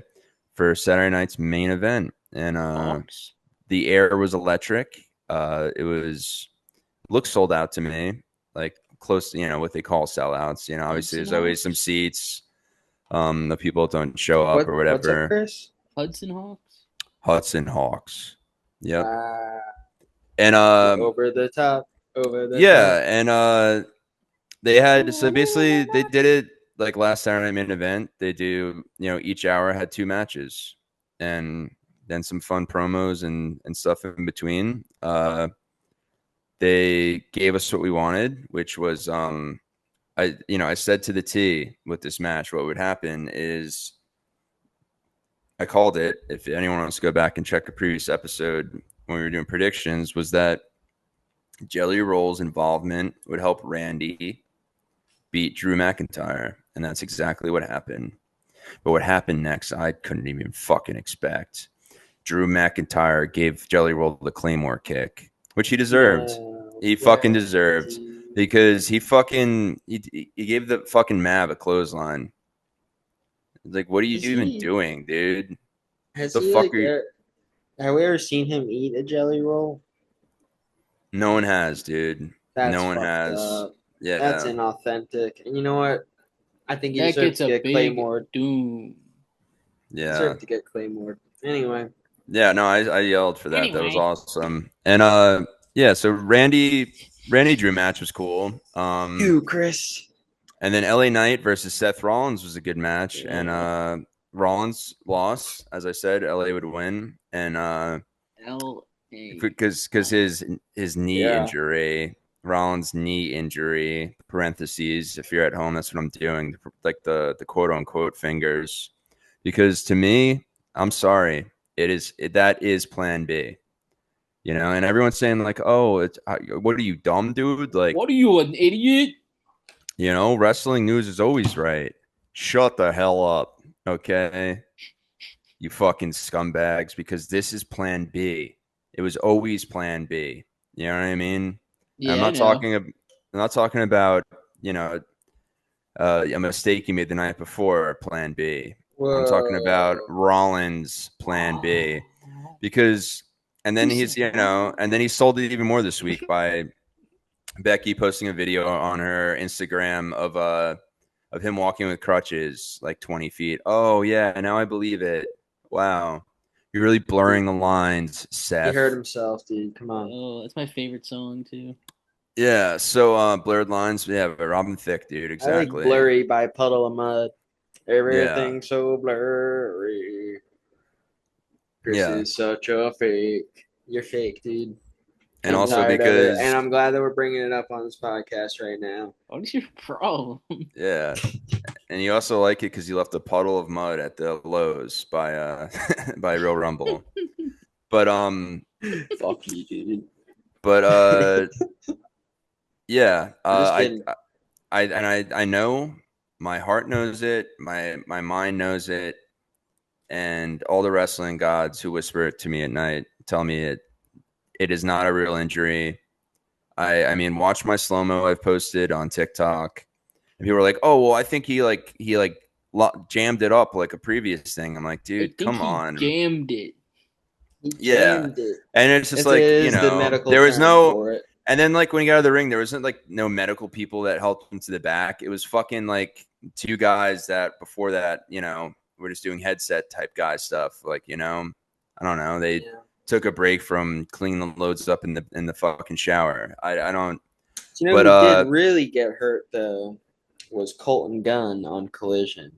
for Saturday night's main event. And the air was electric. It looked sold out to me, like close to, what they call sellouts. Obviously there's always some seats. The people don't show up or whatever. What's up, Chris? Hudson Hawks. Yep. And over the top. Yeah, and they had, so basically they did it like last Saturday night main event. They do, each hour had 2 matches, and then some fun promos and stuff in between. They gave us what we wanted, which was I said to the T with this match, what would happen is, I called it, if anyone wants to go back and check a previous episode when we were doing predictions, was that Jelly Roll's involvement would help Randy beat Drew McIntyre, and that's exactly what happened. But what happened next, I couldn't even fucking expect. Drew McIntyre gave Jelly Roll the Claymore kick, which he deserved. He fucking deserved, because he gave the fucking Mav a clothesline. Like, what are you even doing, dude? Have we ever seen him eat a Jelly Roll? No one has, dude. No one has. Up. Yeah, that's inauthentic. And you know what? I think he deserves to get Claymore. Doom. Yeah, deserved to get Claymore. Anyway. Yeah, no, I yelled for that. Anyway. That was awesome. And yeah, so Randy Drew match was cool. You, Chris. And then LA Knight versus Seth Rollins was a good match, and Rollins lost. As I said, LA would win, and because his knee injury, Rollins' knee injury, parentheses, if you're at home, that's what I'm doing, like the quote unquote fingers. Because to me, I'm sorry, that is plan B. And everyone's saying like, "Oh, what are you, dumb, dude?" Like, What are you, an idiot? wrestling news is always right. Shut the hell up, okay? You fucking scumbags, because this is plan B. It was always plan B. You know what I mean? I'm Yeah, I not know. about, you know, a mistake you made the night before, plan B. I'm talking about Whoa. Rollins' plan B. Because and then and then he sold it even more this week by Becky posting a video on her Instagram of him walking with crutches like 20 feet. Oh yeah, now I believe it. Wow. You're really blurring the lines, He hurt Seth. himself, dude. Come on. Oh, that's my favorite song too. Yeah, so blurred lines, yeah, but Robin Thicke, dude, I like exactly. Blurry by Puddle of Mud. Yeah. Everything's so blurry. Chris Yeah. is such a fake. You're fake, dude. And I'm also tired of it. because And I'm glad that we're bringing it up on this podcast right now. What is your problem? yeah, and you also like it because you left a puddle of mud at the Lowe's by by Real Rumble. But Fuck you, dude. but yeah, I'm just kidding. I know, my heart knows it, my mind knows it, and all the wrestling gods who whisper it to me at night tell me it is not a real injury. I mean, watch my slow mo I've posted on TikTok, and people were like, "Oh, well, I think he jammed it up like a previous thing." I'm like, I dude, think come he on. jammed it. He Yeah. jammed it. And it's just It like, is the medical there was term no, for it. and then like when he got out of the ring, there wasn't like no medical people that helped him to the back. It was fucking like two guys that before that, were just doing headset type guy stuff. Like, I don't know. They Yeah. took a break from cleaning the loads up in the fucking shower. I don't, You know but who did really get hurt though was Colton Gunn on Collision.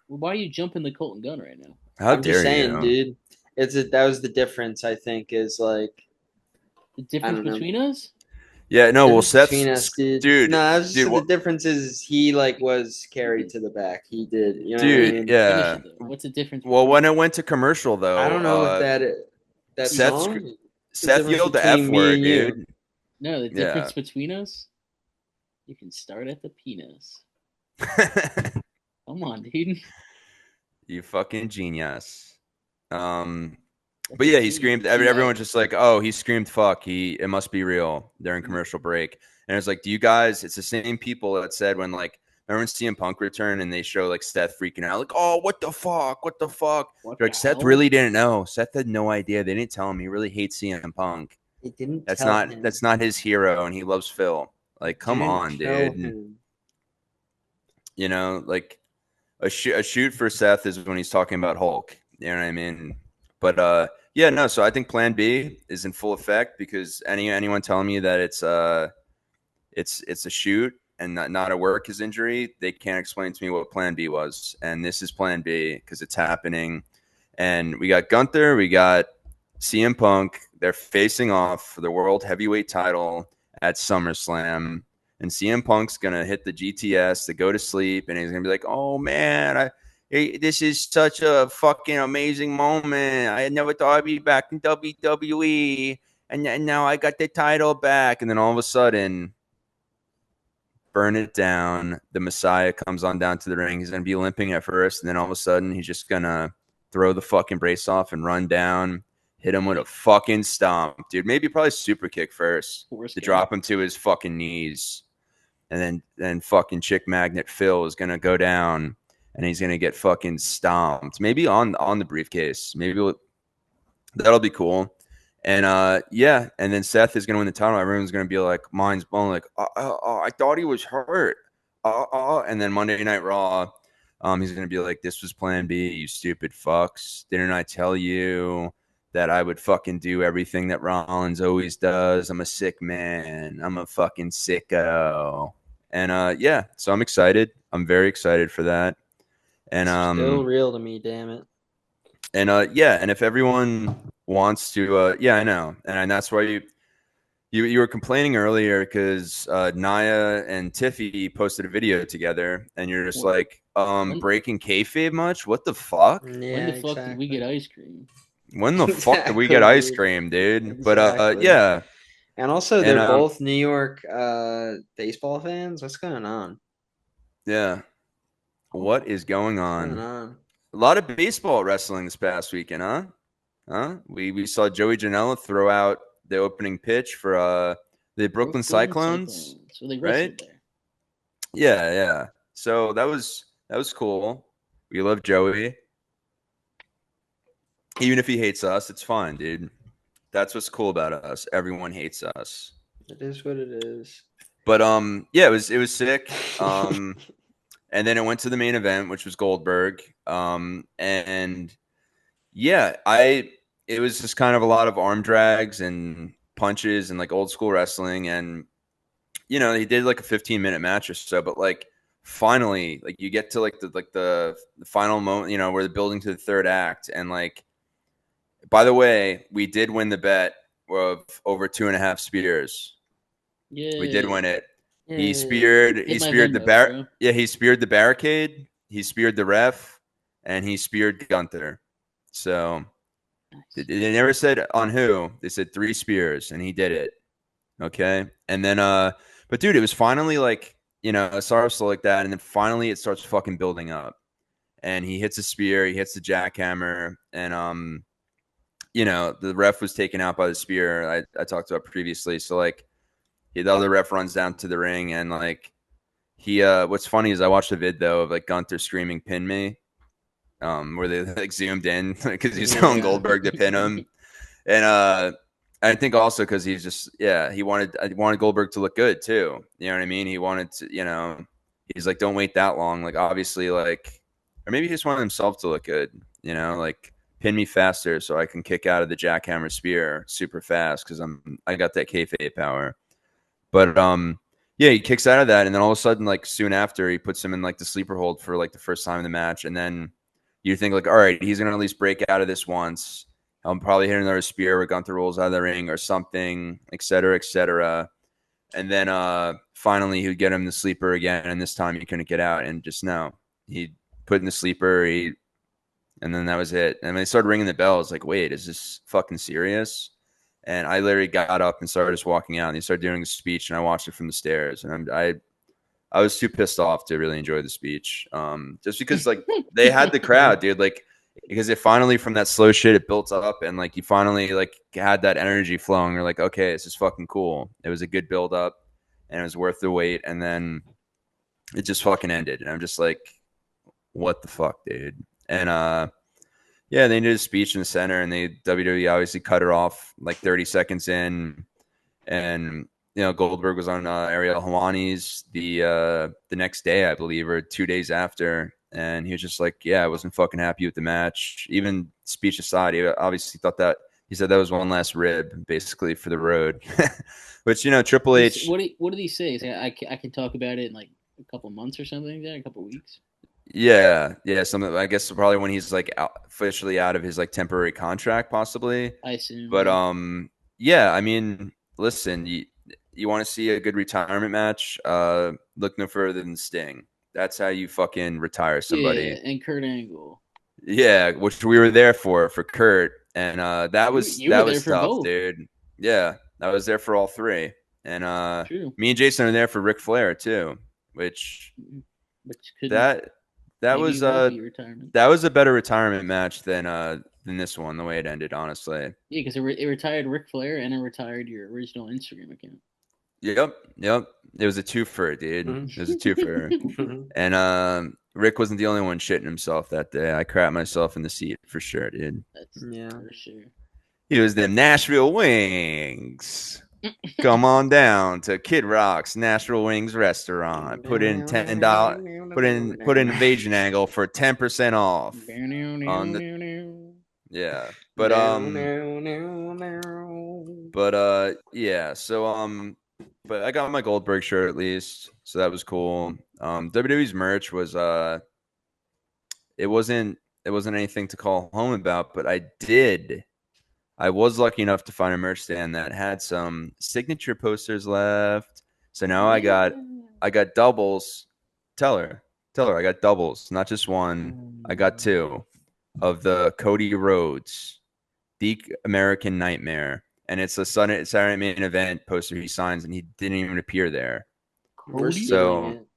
Why are you jumping the Colton gun right now? how I'm just dare saying, you? dude. That was the difference. I think is like The I difference don't know. between us? Yeah, no, well, Difference between us, dude. dude, No, I was just dude, said the difference is he like was carried to the back. He did. You know what I dude, mean? Finish yeah. it though. What's the difference Well, between when us? it went to commercial, I though, don't know if that You- Seth song is the Seth difference yelled the F between me word, and you. dude. No, the Yeah. difference between us? You can start at the penis. Come on, dude. You fucking genius. Um, What's but a yeah, he screamed. Everyone's GI? just like, "Oh, he screamed fuck. It must be real." During commercial break, and it's like, "Do you guys?" It's the same people that said when like, remember when CM Punk returned and they show like Seth freaking out, like, "Oh, what the fuck? What the fuck?" What They're the like, Seth hell? really didn't know. Seth had no idea. They didn't tell him. He really hates CM Punk. They didn't That's tell not him. that's not his hero, and he loves Phil. Like, come Didn't on, tell dude. him. Like a shoot for Seth is when he's talking about Hulk. You know what I mean? But yeah, no. So I think Plan B is in full effect because anyone telling me that it's a shoot and not a work his injury, they can't explain to me what Plan B was. And this is Plan B because it's happening. And we got Gunther, we got CM Punk. They're facing off for the world heavyweight title at SummerSlam. And CM Punk's gonna hit the GTS to go to sleep, and he's gonna be like, "Oh man, this is such a fucking amazing moment. I never thought I'd be back in WWE, and now I got the title back." And then all of a sudden, burn it down. The Messiah comes on down to the ring. He's going to be limping at first, and then all of a sudden, he's just going to throw the fucking brace off and run down, hit him with a fucking stomp, dude. Maybe probably super kick first Worst to case. drop him to his fucking knees, and then fucking chick magnet Phil is going to go down, and he's going to get fucking stomped. Maybe on the briefcase. Maybe that'll be cool. And yeah, and then Seth is going to win the title. Everyone's going to be like, mind's blown, like, I thought he was hurt. And then Monday Night Raw, he's going to be like, this was Plan B, you stupid fucks. Didn't I tell you that I would fucking do everything that Rollins always does? I'm a sick man. I'm a fucking sicko. And yeah, so I'm excited. I'm very excited for that. And Still real to me, damn it. yeah, and if everyone wants to, yeah, I know, and that's why You were complaining earlier because Naya and Tiffy posted a video together, and you're just What? like, When breaking kayfabe much? What the fuck? when Yeah, the fuck did we get exactly. ice cream? When the fuck did we get Exactly, ice dude. cream, dude? But Exactly. yeah, And also, and they're both New York baseball fans. What's going on? yeah, what is going What's going on? on? A lot of baseball wrestling this past weekend, huh? Huh? We saw Joey Janela throw out the opening pitch for the Brooklyn Brooklyn Cyclones, Cyclones. So they right? wrestled there. Yeah, yeah. So that was cool. We love Joey. Even if he hates us, it's fine, dude. That's what's cool about us. Everyone hates us. It is what it is. But yeah, it was sick. And then it went to the main event, which was Goldberg. And yeah, it was just kind of a lot of arm drags and punches and like old school wrestling. And he did like a 15-minute match or so, but like finally, like you get to like the final moment, where they're building to the third act. And like, by the way, we did win the bet of over 2.5 spears. We did Yeah. win it. He Yeah. speared. He Hit my speared the Venmo, bar. bro. Yeah, he speared the barricade. He speared the ref, and he speared Gunther. So Nice. they never said on who. They said 3 spears, and he did it. Okay, and then but dude, it was finally like a started slow like that, and then finally it starts fucking building up, and he hits a spear, he hits the jackhammer, and the ref was taken out by the spear. I talked about previously. So like the other ref runs down to the ring, and like he what's funny is I watched a vid though of like Gunther screaming pin me, where they like zoomed in because he's telling Yeah. Goldberg to pin him. And I think also because he's just I wanted Goldberg to look good too. You know what I mean? He wanted to, he's like, don't wait that long. Like obviously, like, or maybe he just wanted himself to look good. Like pin me faster so I can kick out of the jackhammer spear super fast because I got that kayfabe power. But yeah, he kicks out of that, and then all of a sudden, like soon after, he puts him in like the sleeper hold for like the first time in the match, and then you think like, all right, he's gonna at least break out of this once. I'll probably hit another spear where Gunther rolls out of the ring or something, et cetera, et cetera. And then finally he would get him the sleeper again, and this time he couldn't get out, and just no, he put in the sleeper, and then that was it. And when they started ringing the bell, I was like, wait, is this fucking serious? And I literally got up and started just walking out, and he started doing the speech, and I watched it from the stairs, and I was too pissed off to really enjoy the speech, just because like they had the crowd, dude, like because it finally from that slow shit it built up, and like you finally like had that energy flowing. You're like, okay, this is fucking cool. It was a good build up, and it was worth the wait, and then it just fucking ended, and I'm just like, what the fuck, dude? And yeah, they did a speech in the center, and they WWE obviously cut it off like 30 seconds in, and Goldberg was on Ariel Helwani's the next day, I believe, or 2 days after, and he was just like, yeah, I wasn't fucking happy with the match. Even speech aside, he obviously thought that he said that was one last rib, basically for the road, which Triple H. What did he say? He's like, I can talk about it in like a couple months or something like that, a couple weeks. Yeah, yeah, something. I guess probably when he's like officially out of his like temporary contract, possibly. I assume. But Yeah. yeah. I mean, listen, you want to see a good retirement match? Look no further than Sting. That's how you fucking retire Yeah, somebody. and Kurt Angle. Yeah, which we were there for Kurt, and that was You were that there was for tough, both. dude. Yeah, I was there for all three, and True. me and Jason are there for Ric Flair too, which Which could that that maybe was will be retirement. that was a better retirement match than this one, the way it ended, honestly. Yeah, because it retired Ric Flair and it retired your original Instagram account. Yep, yep. It was a twofer, dude. It was a twofer. And Rick wasn't the only one shitting himself that day. I crapped myself in the seat for sure, dude. That's Yeah. for sure. He was them Nashville Wings. Come on down to Kid Rock's Nashville Wings restaurant. Put in $10. Put in invasion angle for 10% off on the yeah. Yeah. So but I got my Goldberg shirt at least, so that was cool. WWE's merch was it wasn't anything to call home about, but I was lucky enough to find a merch stand that had some signature posters left. So now I got doubles. Tell her I got doubles, not just one. I got two of the Cody Rhodes, the American Nightmare, and it's a Saturday main event poster he signs, and he didn't even appear there. We're Cody? stealing So it.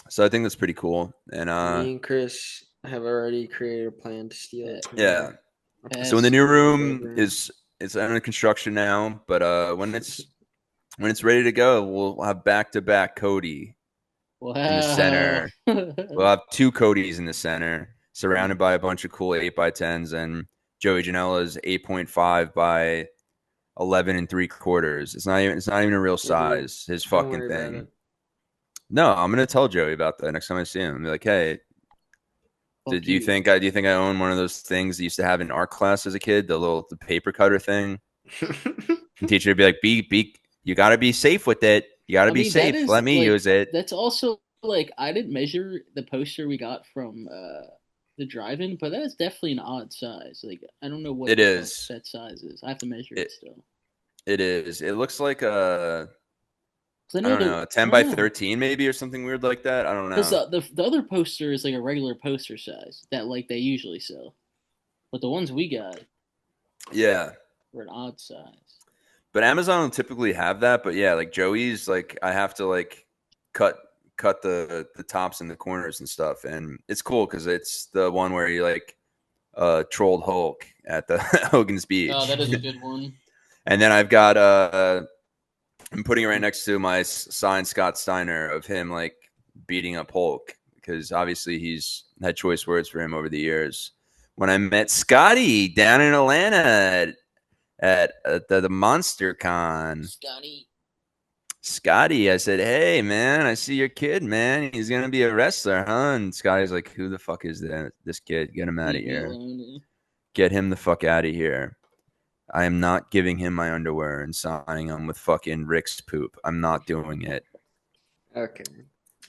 so I think that's pretty cool. And Me and Chris have already created a plan to steal it yeah. tomorrow. So in the Pass. new Our room bedroom. is it's under construction now, but when it's ready to go, we'll have back to back Cody in the Wow. center. We'll have two Codys in the center, surrounded by a bunch of cool 8x10s, and Joey Janela's 8.5 by 11 3/4. It's not even a real Hey, dude, size. His don't fucking worry about thing. it. No, I'm gonna tell Joey about that next time I see him. I'll be like, hey, Fuck do you you. think I own one of those things I used to have in art class as a kid, the paper cutter thing? And teacher would be like, be you gotta be safe with it. You gotta I be mean, that safe. is Let me like use it. that's also like I didn't measure the poster we got from the drive-in, but that is definitely an odd size. Like I don't know what It the fuck is. that size is. I have to measure it It still. it is. It looks like a 'Cause I I know don't the know, a I 10 don't by know 13 maybe or something weird like that. I don't because know. the other poster is like a regular poster size that like they usually sell, but the ones we got Yeah. were an odd size. But Amazon will typically have that. But yeah, like Joey's, like I have to like cut cut the tops and the corners and stuff, and it's cool because it's the one where you like trolled Hulk at the Hogan's Oh, Beach, that is a good one. and then I've got I'm putting it right next to my signed Scott Steiner of him like beating up Hulk because obviously he's had choice words for him over the years. When I met Scotty down in Atlanta at the Monster Con, Scotty. Scotty, I said, "Hey, man, I see your kid, man. He's gonna be a wrestler, huh?" And Scotty's like, "Who the fuck is that? This kid? Get him out of Leave me here. alone. Get him the fuck out of here. I am not giving him my underwear and signing him with fucking Rick's poop. I'm not doing it." Okay.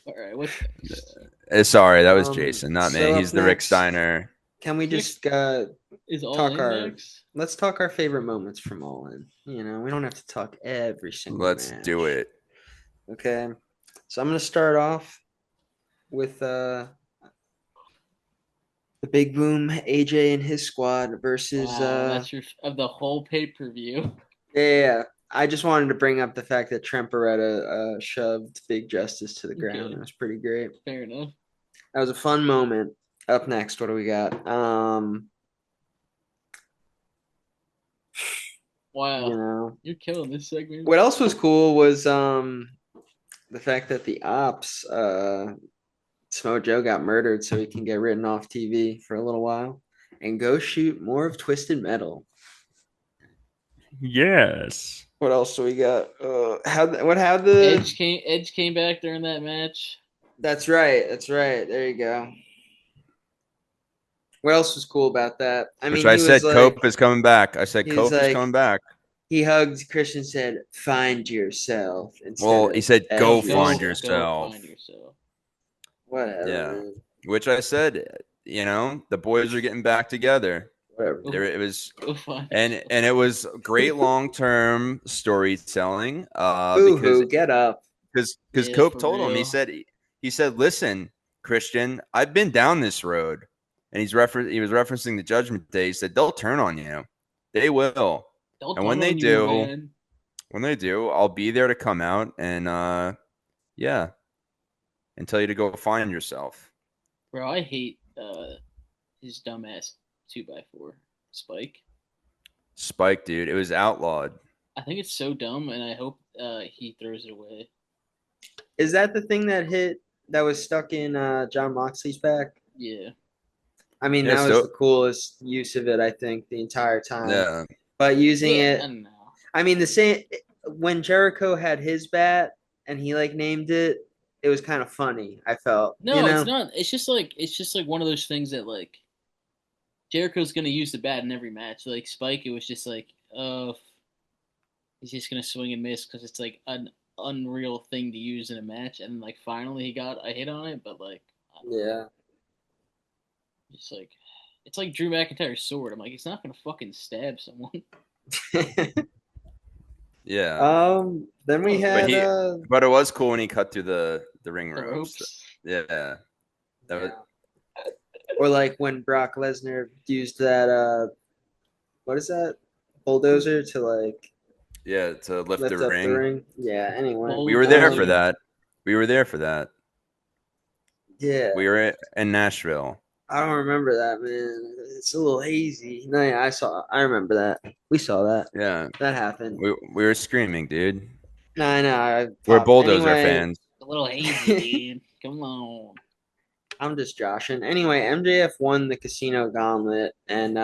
All right, what's next? Sorry, that was Jason, not me. So He's up the Rick next, Steiner. can we Next just is all talk in our next. let's talk our favorite moments from All In. You know, we don't have to talk every single Let's do match. it. Okay. So I'm gonna start off with the Big Boom, AJ and his squad versus Wow, that's your of the whole pay per view. yeah. I just wanted to bring up the fact that Trent Beretta shoved Big Justice to the ground. Okay, It was pretty great. fair enough. That was a fun moment. Up next, what do we got? You Wow, know, you're killing this segment. what else was cool was the fact that the ops Smo Joe got murdered so he can get written off TV for a little while and go shoot more of Twisted Metal. Yes. What else do we got? How the Edge came back during that match. That's right. That's right. There you go. What else was cool about that? I Which mean, I said, Cope is coming back. I said, he was Cope is like, coming back. he hugged Christian, said, "Find yourself" instead Well, he of said, "F go find yourself." Go find yourself. yourself. Whatever, Yeah. man. Which I said, the boys are getting back together. Whatever. Go, It was, go find and yourself. and it was great long term storytelling. Boo hoo, get up. Because Yeah, Cope for told him, real. he said, listen, Christian, I've been down this road, and he was referencing the Judgment Day. He said they'll turn on you, they will, They'll and turn on you, man. when they do, I'll be there to come out and yeah, and tell you to go find yourself. Bro, I hate his dumbass 2x4 Spike. Spike, dude, it was outlawed. I think it's so dumb, and I hope he throws it away. Is that the thing that was stuck in John Moxley's back? Yeah. I mean, Yeah, that was the so coolest use of it, I think, the entire time. yeah, But using Yeah, I it, don't know. I mean, the same when Jericho had his bat and he like named it, it was kind of funny. I felt, No, it's not. It's just like one of those things that like Jericho's gonna use the bat in every match. Like Spike, it was just like, he's just gonna swing and miss because it's like an unreal thing to use in a match. And like finally he got a hit on it, but like I don't know, Yeah. just like It's like Drew McIntyre's sword. I'm like, he's not gonna fucking stab someone. Yeah, Then we but had but it was cool when he cut through the ring The ropes. ropes. Yeah, that was, yeah. Or like when Brock Lesnar used that what is that? Bulldozer to like yeah, to lift the lift up the ring. ring. Yeah, anyway. We were there for Bulldozer. that. We were there for that. Yeah. We were in Nashville. I don't remember that, man. It's a little hazy. No, yeah, I remember that. We saw that. Yeah, That happened. we were screaming, dude. No, I know. I We're popped. Bulldozer Anyway, fans. A little hazy, dude. Come on. I'm just joshing. Anyway, MJF won the Casino Gauntlet, and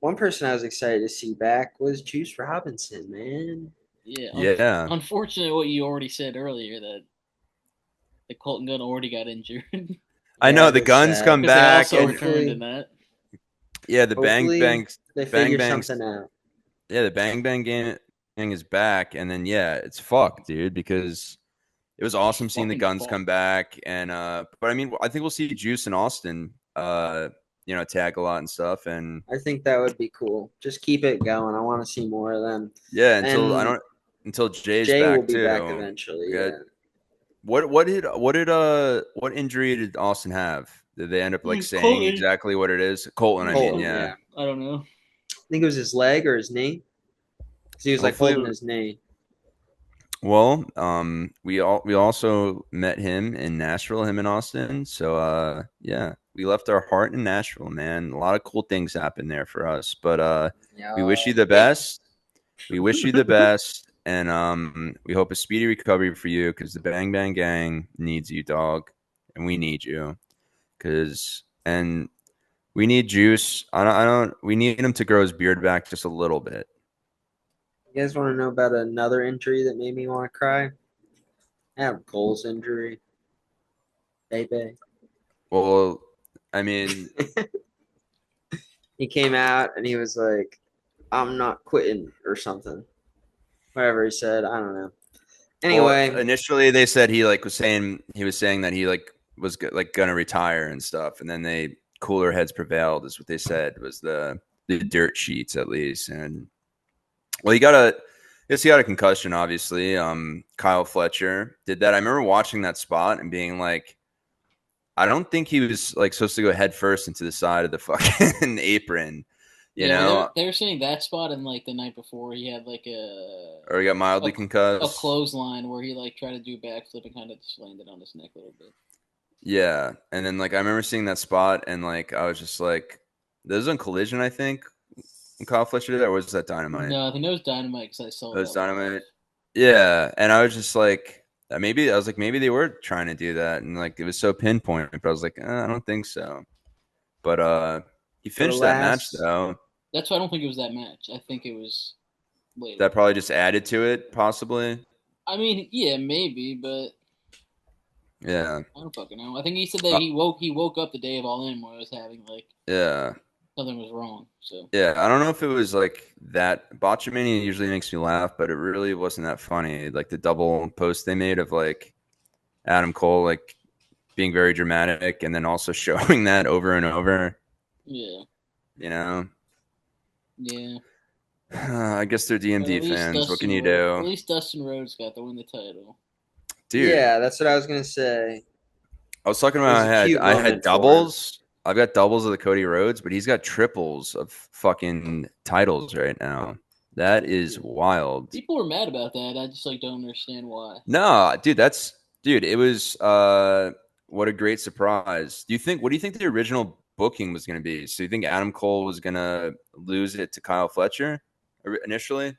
one person I was excited to see back was Juice Robinson, man. Yeah. Yeah, Unfortunate what you already said earlier that the Colton Gunn already got injured because I Yeah, know it the was guns sad. come they back, also and returned in Hopefully, that. yeah, the hopefully they bang figure bangs. something out. Yeah, the bang bang gang is back, and then yeah, it's fucked, dude, because it was It's awesome seeing the fucking guns fucked. come back, and but I mean, I think we'll see Juice and Austin, tag a lot and stuff, and I think that would be cool. Just keep it going. I want to see more of them. yeah, And until Jay's Jay will back be back too. eventually. Yeah, Yeah. what injury did Austin have? Did they end up like saying Colton. exactly what it is? Colton, I mean, Colton, yeah. yeah. I don't know. I think it was his leg or his knee. 'Cause he was like Hopefully, holding his knee. well, we also met him in Nashville, him and Austin. So yeah, we left our heart in Nashville, man. A lot of cool things happened there for us. But we wish Yeah. you the best. We wish you the best, and we hope a speedy recovery for you because the Bang Bang Gang needs you, dog, and we need you and we need Juice. I don't. We need him to grow his beard back just a little bit. You guys want to know about another injury that made me want to cry? Adam Cole's injury. Baby. Well, I mean, He came out and he was like, I'm not quitting or something. Whatever he said. I don't know. well, Anyway, initially they said he was saying that he like was like gonna retire and stuff, and then cooler heads prevailed, is what they said was the dirt sheets at least, and well, he got a concussion, obviously. Kyle Fletcher did that. I remember watching that spot and being like, I don't think he was like supposed to go head first into the side of the fucking apron, you Yeah, well, know, they're saying that spot, and like the night before, he had like a or he got a, mildly a concussed. clothesline where he like tried to do a backflip and kind of just landed on his neck a little bit. Yeah, and then like I remember seeing that spot and like I was just like, "This was on Collision, I think." When Kyle Fletcher did that, or was that Dynamite? No, I think it was Dynamite because I saw It was that live. Dynamite. Yeah, and I was just like, maybe I was like, maybe they were trying to do that, and like it was so pinpoint, but I was like, I don't think so. But he for the finished that match last, though. That's why I don't think it was that match. I think it was later. That probably just added to it, possibly. I mean, yeah, maybe, but Yeah, I don't fucking know. I think he said that uh, he woke up the day of All In where I was having like yeah, something was wrong. So yeah. I don't know if it was like that. Botchamania usually makes me laugh, but it really wasn't that funny. Like the double post they made of like Adam Cole like being very dramatic and then also showing that over and over. yeah, You know, yeah. I guess they're But DMD fans. What can you do, At least Dustin Rhodes got to win the title. dude? yeah, that's what I was gonna say. I was talking It about was a cute I had moment for him. doubles. I've got doubles of the Cody Rhodes, but he's got triples of fucking titles right now. That is wild. People were mad about that. I just like don't understand why. No, dude, it was what a great surprise. What do you think the original booking was going to be? So you think Adam Cole was going to lose it to Kyle Fletcher initially?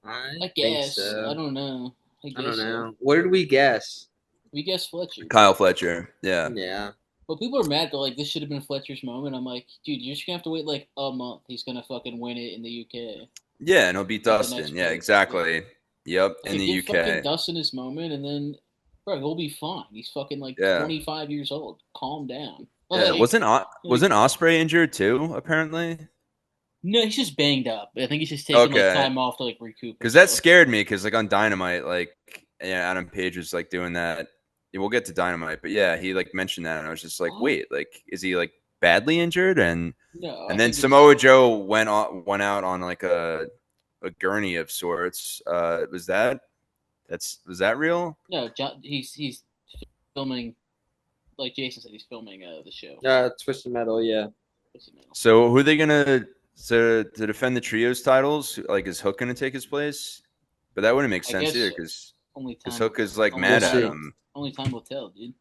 I I think guess. I so. don't know. I I don't guess so. know. What did we guess? We guess Fletcher. Kyle Fletcher. Yeah. Yeah. But people are mad. They're like, this should have been Fletcher's moment. I'm like, dude, you're just gonna have to wait like a month. He's gonna fucking win it in the UK Yeah, and he'll beat at the next Dustin. Yeah, pay per view. exactly. Yep, in Like, the give fucking UK. Dustin his moment, and then, bro, he'll be fine. He's fucking like Yeah. 25 years old. Calm down. Yeah, Like, wasn't Osprey injured too? Apparently. no, he's just banged up. I think he's just taking like Okay, time off to like recoup because that himself. scared me. Because like on Dynamite, like yeah, Adam Page was like doing that. Yeah, we'll get to Dynamite, but yeah, he like mentioned that, and I was just like, What? wait, like, is he like badly injured, and No, I then think it's Samoa Joe went out on like a gurney of sorts. Was that real? no. He's filming, like Jason said, he's filming the show. Twisted Metal, yeah. So who are they gonna to defend the trios titles? Like, is Hook gonna take his place? But that wouldn't make I sense either guess because only time Hook will is like only We'll mad at see. time him. only time will tell, dude.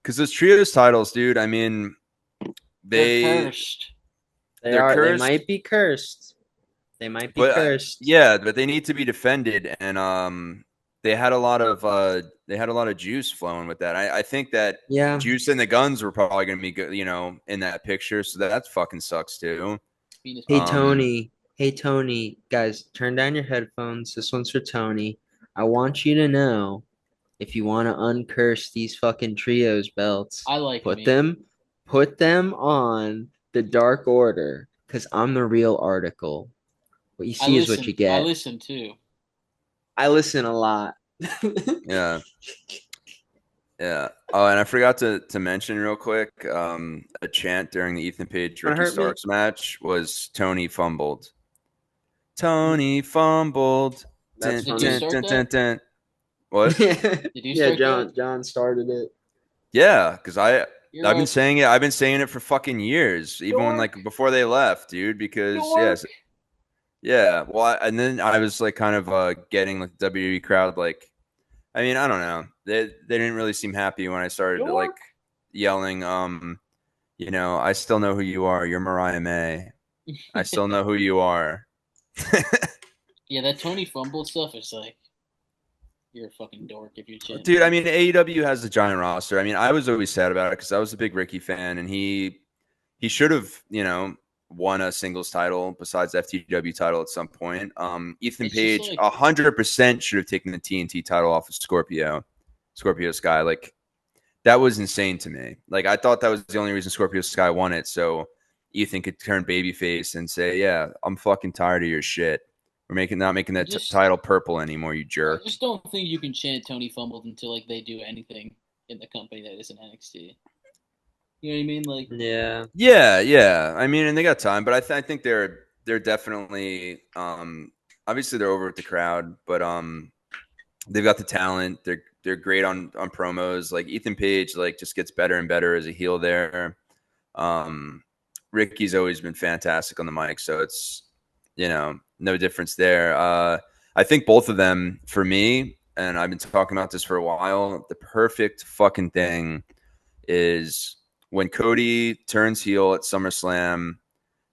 Because those trios titles, dude. I mean, They're they cursed. They they're are. They cursed, might be cursed. They might be but cursed. yeah, but they need to be defended, and they had a lot of juice flowing with that. I think that Yeah. Juice and the Guns were probably going to be good, in that picture. So that fucking sucks too. Venus Hey Um, Tony. Hey Tony. Guys, turn down your headphones. This one's for Tony. I want you to know if you want to uncurse these fucking trios belts, I like put me. them on the Dark Order, because I'm the real article. What you I see is what you listen. I get. listen too. I listen a lot. yeah, yeah. Oh, and I forgot to mention real quick. A chant during the Ethan Page Wanna Ricky hurt me? Starks match was Tony fumbled. Tony fumbled. That's Dun, Did you funny. dun, start dun, that? dun, dun. What? Did you Yeah, start that? John started it. Yeah, because You're I've been a saying it. I've been saying it for fucking years, even when dork. like before they left, dude. Because yes, Dork. yeah. Well, and then I was like kind of getting like the WWE crowd. Like, I mean, I don't know. They didn't really seem happy when I started like Dork. yelling. I still know who you are. You're Mariah May. I still know who you are. Yeah, that Tony fumble stuff is like you're a fucking dork if you're chanting Dude, I that. mean, AEW has a giant roster. I mean, I was always sad about it because I was a big Ricky fan, and he should have, won a singles title besides the FTW title at some point. Ethan It's just Page like 100% should have taken the TNT title off of Scorpio Sky. Like, that was insane to me. Like, I thought that was the only reason Scorpio Sky won it, so Ethan could turn babyface and say, "Yeah, I'm fucking tired of your shit. We're not making I that just title purple anymore, you I jerk." just don't think you can chant Tony fumbled until like they do anything in the company that isn't NXT. You know what I mean? Like Yeah. Yeah, yeah. I mean, and they got time, but I think they're definitely obviously they're over with the crowd, but they've got the talent. They're great on promos. Like Ethan Page, like just gets better and better as a heel there. Um, Ricky's always been fantastic on the mic, so it's no difference there. I think both of them for me, and I've been talking about this for a while. The perfect fucking thing is when Cody turns heel at SummerSlam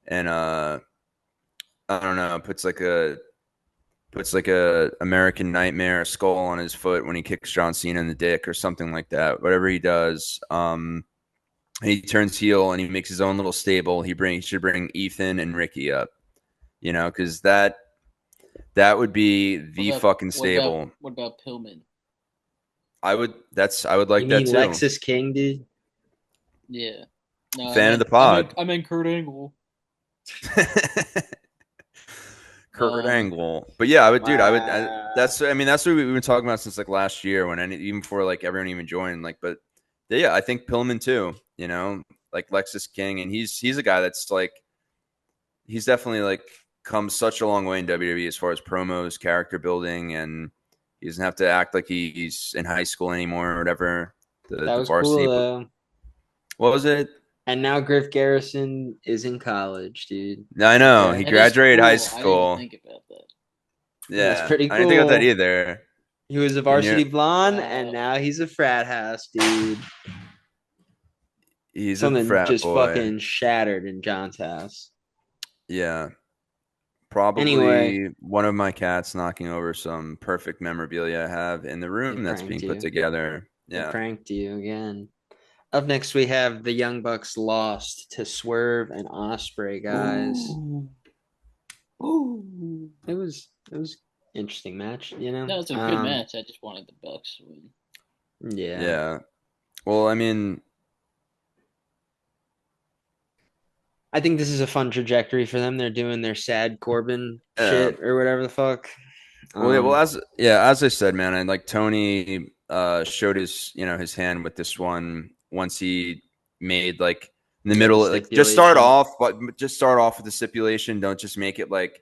and I don't know, puts like a American Nightmare skull on his foot when he kicks John Cena in the dick or something like that. Whatever he does, he turns heel and he makes his own little stable. He should bring Ethan and Ricky up, because that would be what the about fucking what about stable. what about Pillman? I would You like that mean too. Lexus King, dude? Yeah. No, Fan of the pod. I meant Kurt Angle. Kurt Um, Angle. But yeah, I would, dude. Wow. I mean, that's what we've been talking about since like last year even before like everyone even joined. Like, but yeah, I think Pillman too. Like Lexus King, and he's a guy that's like he's definitely like come such a long way in WWE as far as promos, character building, and he doesn't have to act like he's in high school anymore or whatever. That The was cool varsity. though. What was it? And now Griff Garrison is in college, dude. I know he Okay. that is graduated high cool. I didn't even school. think about that. That's Yeah, pretty I didn't think about that cool. either. He was a And you're varsity blonde, and Wow. now he's a frat house, dude. he's a Something frat just boy. fucking shattered in John's house. Yeah. Anyway, Probably one of my cats knocking over some perfect memorabilia I have in the they room that's pranked being put you. together. They Yeah. pranked you again. Up next, we have the Young Bucks lost to Swerve and Osprey, guys. Ooh. Ooh. It was interesting match, you know. No, it's a good match. I just wanted the Bucks to win. Yeah. Yeah. Well, I mean, I think this is a fun trajectory for them. They're doing their sad Corbin yeah. shit or whatever the fuck. Well, yeah, well, Um, as I said, man, and like Tony showed his hand with this one once he made like in the Yeah, the middle. Like just start stipulation. off, but just start off with the stipulation. Don't just make it like,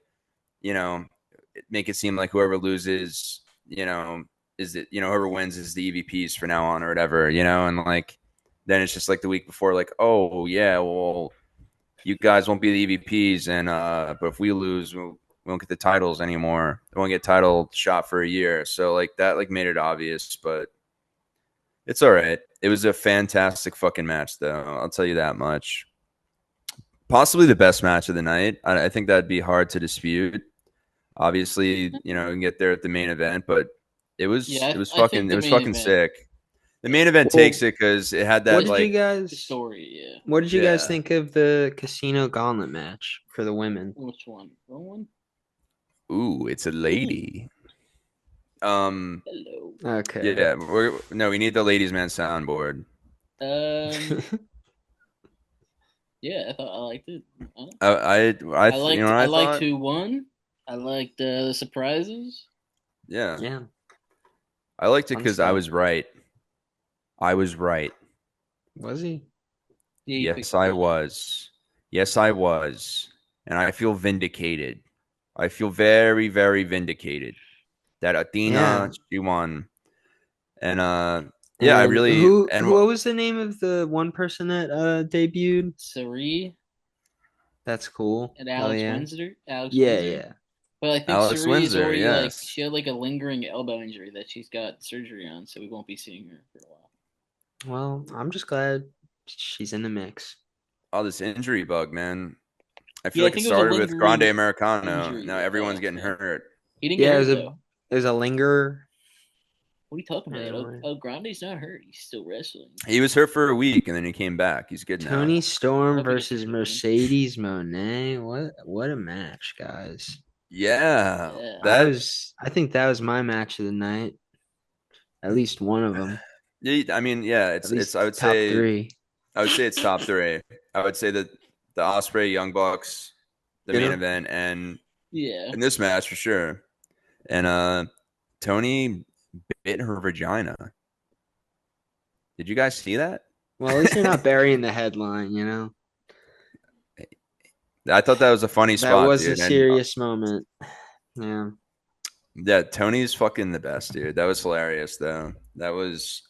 you know, make it seem like whoever loses, is it, whoever wins is the EVPs for now on or whatever, and like then it's just like the week before, like, oh yeah, well, you guys won't be the EVPs, and but if we lose, we won't get the titles anymore. We won't get title shot for a year. So like that like made it obvious, but it's all right. It was a fantastic fucking match, though. I'll tell you that much. Possibly the best match of the night. I think that'd be hard to dispute. Obviously, you can get there at the main event, but it was Yeah, it was I think fucking it the was main fucking event. sick. The Yeah, main event Well, takes it because it had what that did you like the guys story. Yeah, what did you guys yeah. think of the casino gauntlet match for the women? which one? Wrong one. Ooh, it's a Ooh, lady. Um, hello. Okay. yeah, we need the ladies man soundboard. Um, yeah, I thought I liked it. I what I I liked thought. who won. I liked the surprises. Yeah, Yeah, I liked it fun because I stuff. was right. I was right. Was he? Yeah, you picked Yes, the I winner. was. Yes, I was. And I feel vindicated. I feel very, very vindicated that Yeah. Athena, she won. And yeah, I And really who what was the name of the one person that debuted? Sari That's cool. and Hell yeah. Alex Yeah, Windsor. yeah. But I think Alex Sari is Windsor, already like yes. she had like a lingering elbow injury that she's got surgery on, so we won't be seeing her for a while. Well, I'm just glad she's in the mix. Oh, this injury bug, man. I feel Yeah, I like it think it was a started with Grande lingering Americano. injury. Now everyone's Oh, getting okay. hurt. He didn't get Yeah, hurt though. it was a linger. What are you talking about? Earlier. El Grande's not hurt. He's still wrestling. He was hurt for a week and then he came back. He's good now. Tony I Storm hope he gets a versus good win. Mercedes Monet. What a match, guys. Yeah. Yeah. I think that was my match of the night. At least one of them. Yeah, I mean, yeah, At it's least top three. I would say it's top three. I would say that the Osprey Young Bucks, the You main know? event, and Yeah. in this match for sure. And Tony bit her vagina. Did you guys see that? Well, at least they're not burying the headline, I thought that was a funny That spot, was a dude. And serious moment. Yeah. yeah, Tony's fucking the best, dude. That was hilarious, though. That was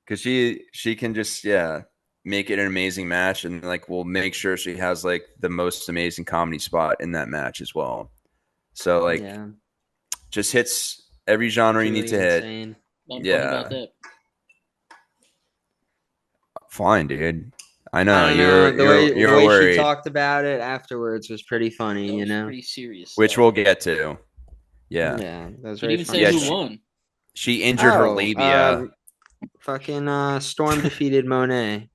because she can just make it an amazing match, and like we'll make sure she has like the most amazing comedy spot in that match as well. So like Yeah. just hits every genre you need Truly to hit. insane. Nothing funny about Yeah, that. fine, dude. I I know don't know. The you're way she worried, talked about it afterwards was pretty funny, That was pretty serious which stuff. we'll get to. Yeah, Yeah, that was You didn't very even say funny yeah. who stuff. won. She injured her Oh, labia. fucking Storm defeated Monet.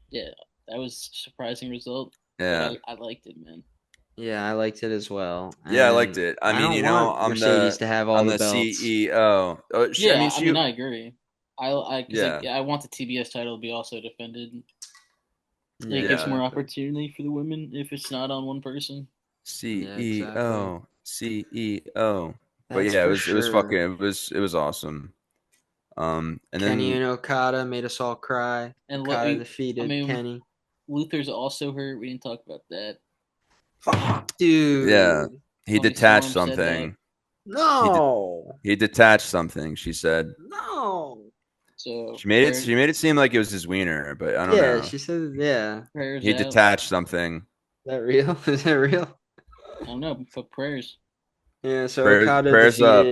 Yeah, that was a surprising result. Yeah, But I liked it, man. Yeah, I liked it as well. yeah, I liked And it. I I mean, don't want Mercedes to have all I'm the the belts. CEO. I mean, Yeah, I she mean, I agree. Because yeah, I want the TBS title to be also defended. And Yeah, it gives yeah. more exactly. opportunity for the women if it's not on one person. Yeah, exactly. CEO. But That's yeah, for it was fucking sure. it was awesome. And Kenny then and Okada made us all cry. And Okada I defeated mean, Kenny. Luther's also hurt. We didn't talk about that. Fuck, yeah, dude. he Tony detached Storm said that. something. No. He detached something. She said No. So she made it seem like it was his wiener, but I don't Yeah, know. she said, yeah. prayers He out. detached something. Is that real? Is that real? I don't know, but prayers. Yeah, so Prayers up.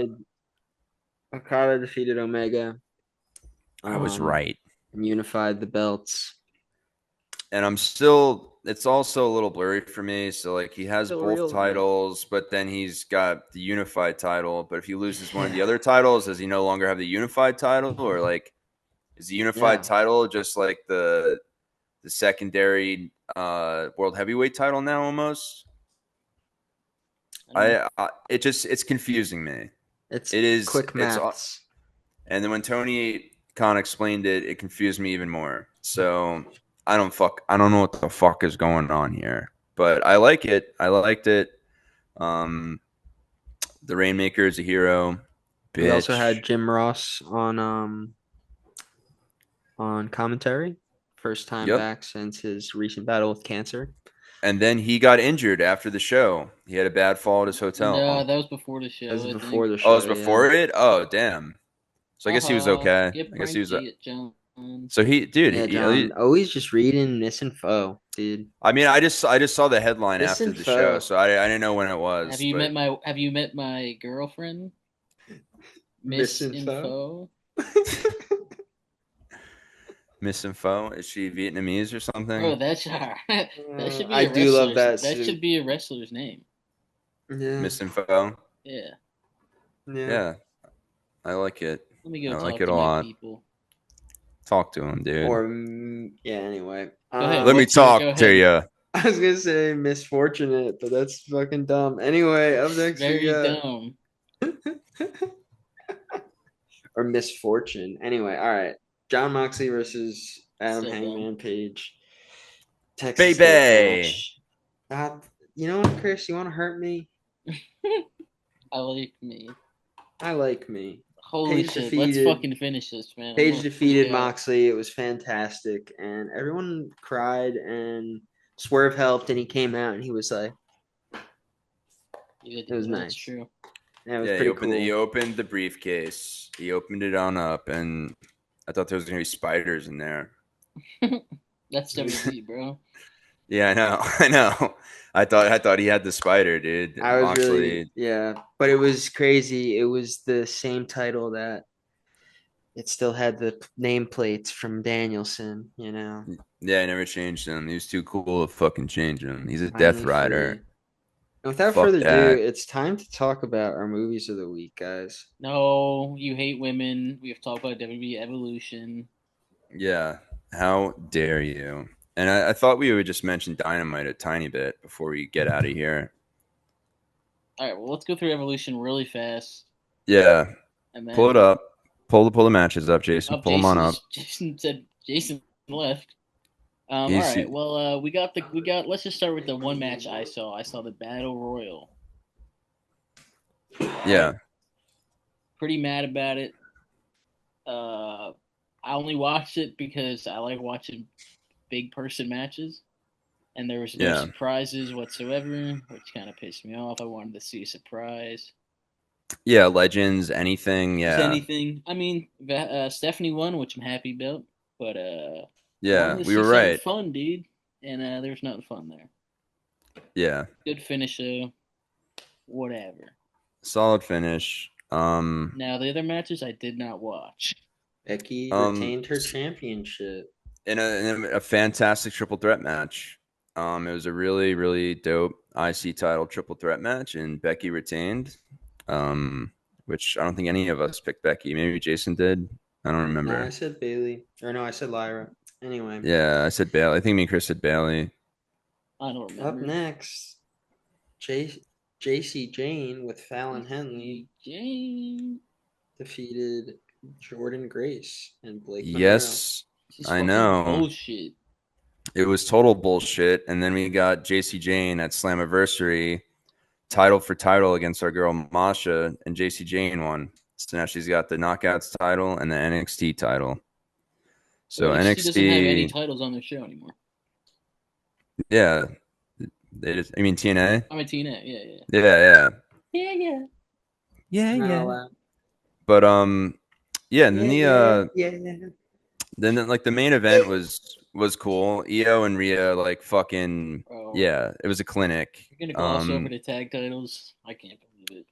Okada defeated Omega. I was right. And unified the belts. And it's also a little blurry for me. So like he has Still both real to me. titles, but then he's got the unified title. But if he loses one of the other titles, does he no longer have the unified title? Or like is the unified Yeah. title just like the secondary world heavyweight title now almost? It's confusing me. It's It is quick it's maths. and then when Tony Khan explained it, it confused me even more. So I don't know what the fuck is going on here. But I like it. I liked it. Um the Rainmaker is a hero. We also Bitch. had Jim Ross on commentary First time Yep. back since his recent battle with cancer. And then he got injured after the show. He had a bad fall at his No, hotel. that was before the That was show, I before think. the Oh, it show. was before it? Oh, damn. So I guess he was Haha, okay. get I guess he pranked, was. John. So he, dude. Yeah, John. Always just reading misinfo, dude. I mean, I just saw the headline after the show, Misinfo. so I didn't know when it was. But Have you met my girlfriend? Misinfo. Misinfo. Misinfo, is she Vietnamese or Bro, something? that's that should be I a do love wrestler's. that That suit. should be a wrestler's name. Yeah. Misinfo. Yeah. Yeah. Yeah, I like it. Let me go I like talk it to a my lot. people. Talk to him, dude. Or yeah. Anyway. Go ahead. Let me What's your? talk Go to ahead. you. I was gonna say misfortunate, but that's fucking dumb. Anyway, up next we Very got dumb. or misfortune. Anyway, all right. John Moxley versus Adam So dumb. Hangman Page. Texas death Baby. match. You know what, Chris? You want to hurt me? I like me. I like me. Holy Page shit! Let's defeated- fucking finish this, man. I'm Page gonna defeated freak out. Moxley. It was fantastic, and everyone cried. And Swerve helped, and he came out, and he was like, It was That's nice. true. "Yeah, it was Yeah, pretty cool." he opened the briefcase. He opened it on up, and I thought there was gonna be spiders in there. That's WWE, bro. Yeah, I know. I know. I thought he had the spider, dude. I was Moxley. but it was crazy. It was the same title that it still had the nameplates from Danielson. You know, Yeah, I never changed him. He was too cool to fucking change him. He's a Death finally Rider. free. And without Fuck further ado, that. it's time to talk about our movies of the week, guys. No, you hate women. We have to talk about WWE Evolution. Yeah. How dare you? And I thought we would just mention Dynamite a tiny bit before we get out of here. All right, well, let's go through Evolution really fast. Yeah. And then Pull it up. Pull the matches up, Jason. Pull them on up. Jason said Jason left. All He's- right. Well, we got. Let's just start with the one match I saw. I saw the Battle Royal. Yeah. Pretty mad about it. I only watched it because I like watching big person matches, and there was no Yeah. surprises whatsoever, which kind of pissed me off. I wanted to see a surprise. Yeah, Legends, anything. Just Yeah. anything. I mean, Stephanie won, which I'm happy about, but Yeah, I wanted to we see were something right. fun, dude, and there's nothing fun there. Yeah. Good finish, though. Whatever. Solid finish. Now the other matches I did not watch. Becky Um, retained her championship. in a fantastic triple threat match. It was a really, really dope IC title triple threat match, and Becky retained. Which I don't think any of us picked Becky. Maybe Jason did. I don't No, remember. I said Bailey. Or no, I said Lyra. Anyway. Yeah, I said Bailey. I think me and Chris said Bailey. I don't remember. Up next, JC Jane with Fallon Henley Jane. defeated Jordan Grace and Blake Monroe. Yes, I know. Bullshit. It was total bullshit. And then we got JC Jane at Slammiversary, title for title against our girl Masha, and JC Jane won. So now she's got the Knockouts title and the NXT title. So NXT doesn't have any NXT, titles on their show anymore. yeah, they just. I mean TNA. I mean TNA. Yeah. Yeah. Not allowed. But yeah, and then yeah. then like the main event was cool. Io and Rhea like fucking Oh, yeah, it was a clinic. You're gonna gloss over the tag titles. I can't believe it.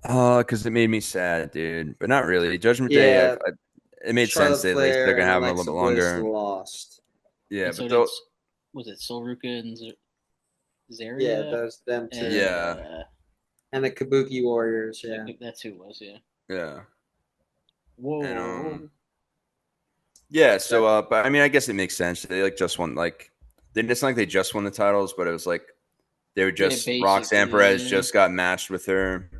Because it made me sad, dude. But not really. Judgment Yeah. Day, it made Charlotte sense. They're Flair gonna and have them a Alexa little bit Bliss longer. lost. Yeah, And so but did, was it Solruka and Zaria? Yeah, those them two. Yeah. And the Kabuki Warriors, yeah. That's who it was, yeah. yeah, Whoa. and, yeah. So, but I mean, I guess it makes sense. They like just won. Like, it's not like they just won the titles, but it was like they were just Roxanne Perez just got matched with her.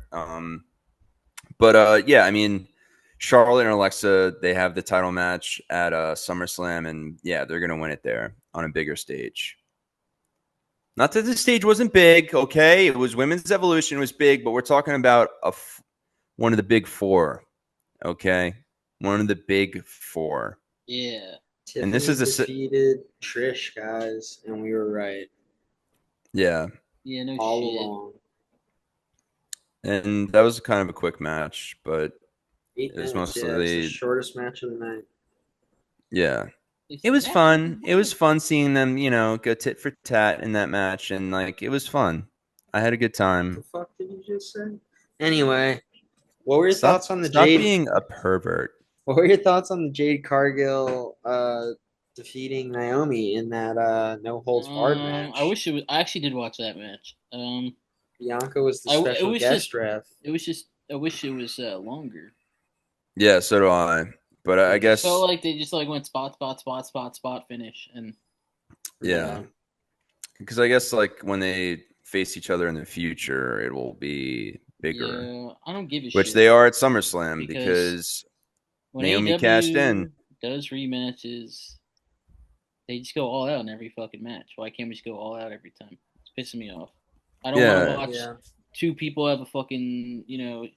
But yeah, I mean, Charlotte and Alexa, they have the title match at SummerSlam, and yeah, they're gonna win it there on a bigger stage. Not that the stage wasn't big, okay? It was Women's Evolution, it was big, but we're talking about one of the big four, okay? One of the big four. Yeah. And this Tiffany is a defeated Trish, guys, and we were right yeah, Yeah, no all shit. along. and that was kind of a quick match, but Eight it was minutes, yeah. It's the mostly shortest match of the night. yeah. It's It the was match of the fun. It was night. fun seeing them, go tit for tat in that match, and like it was fun. I had a good What the time. fuck did you just say? Anyway, what were your Stop, thoughts on the stop Jade? being a pervert. What were your thoughts on the Jade Cargill defeating Naomi in that no holds barred I match? wish it was. I actually did watch that match. Bianca was the It special was just. guest ref. It was just. I wish it was longer. Yeah, so do I. But I Yeah. Just felt guess, like they just like went spot, spot, spot, spot, spot, finish, and yeah, because I guess like when they face each other in the future, it will be bigger, yeah, I don't give a which shit they are at SummerSlam because because when Naomi cashed in. AEW does rematches, they just go all out in every fucking match. Why can't we just go all out every time? It's pissing me off. I don't want to Yeah, watch Yeah. two people have a fucking shittier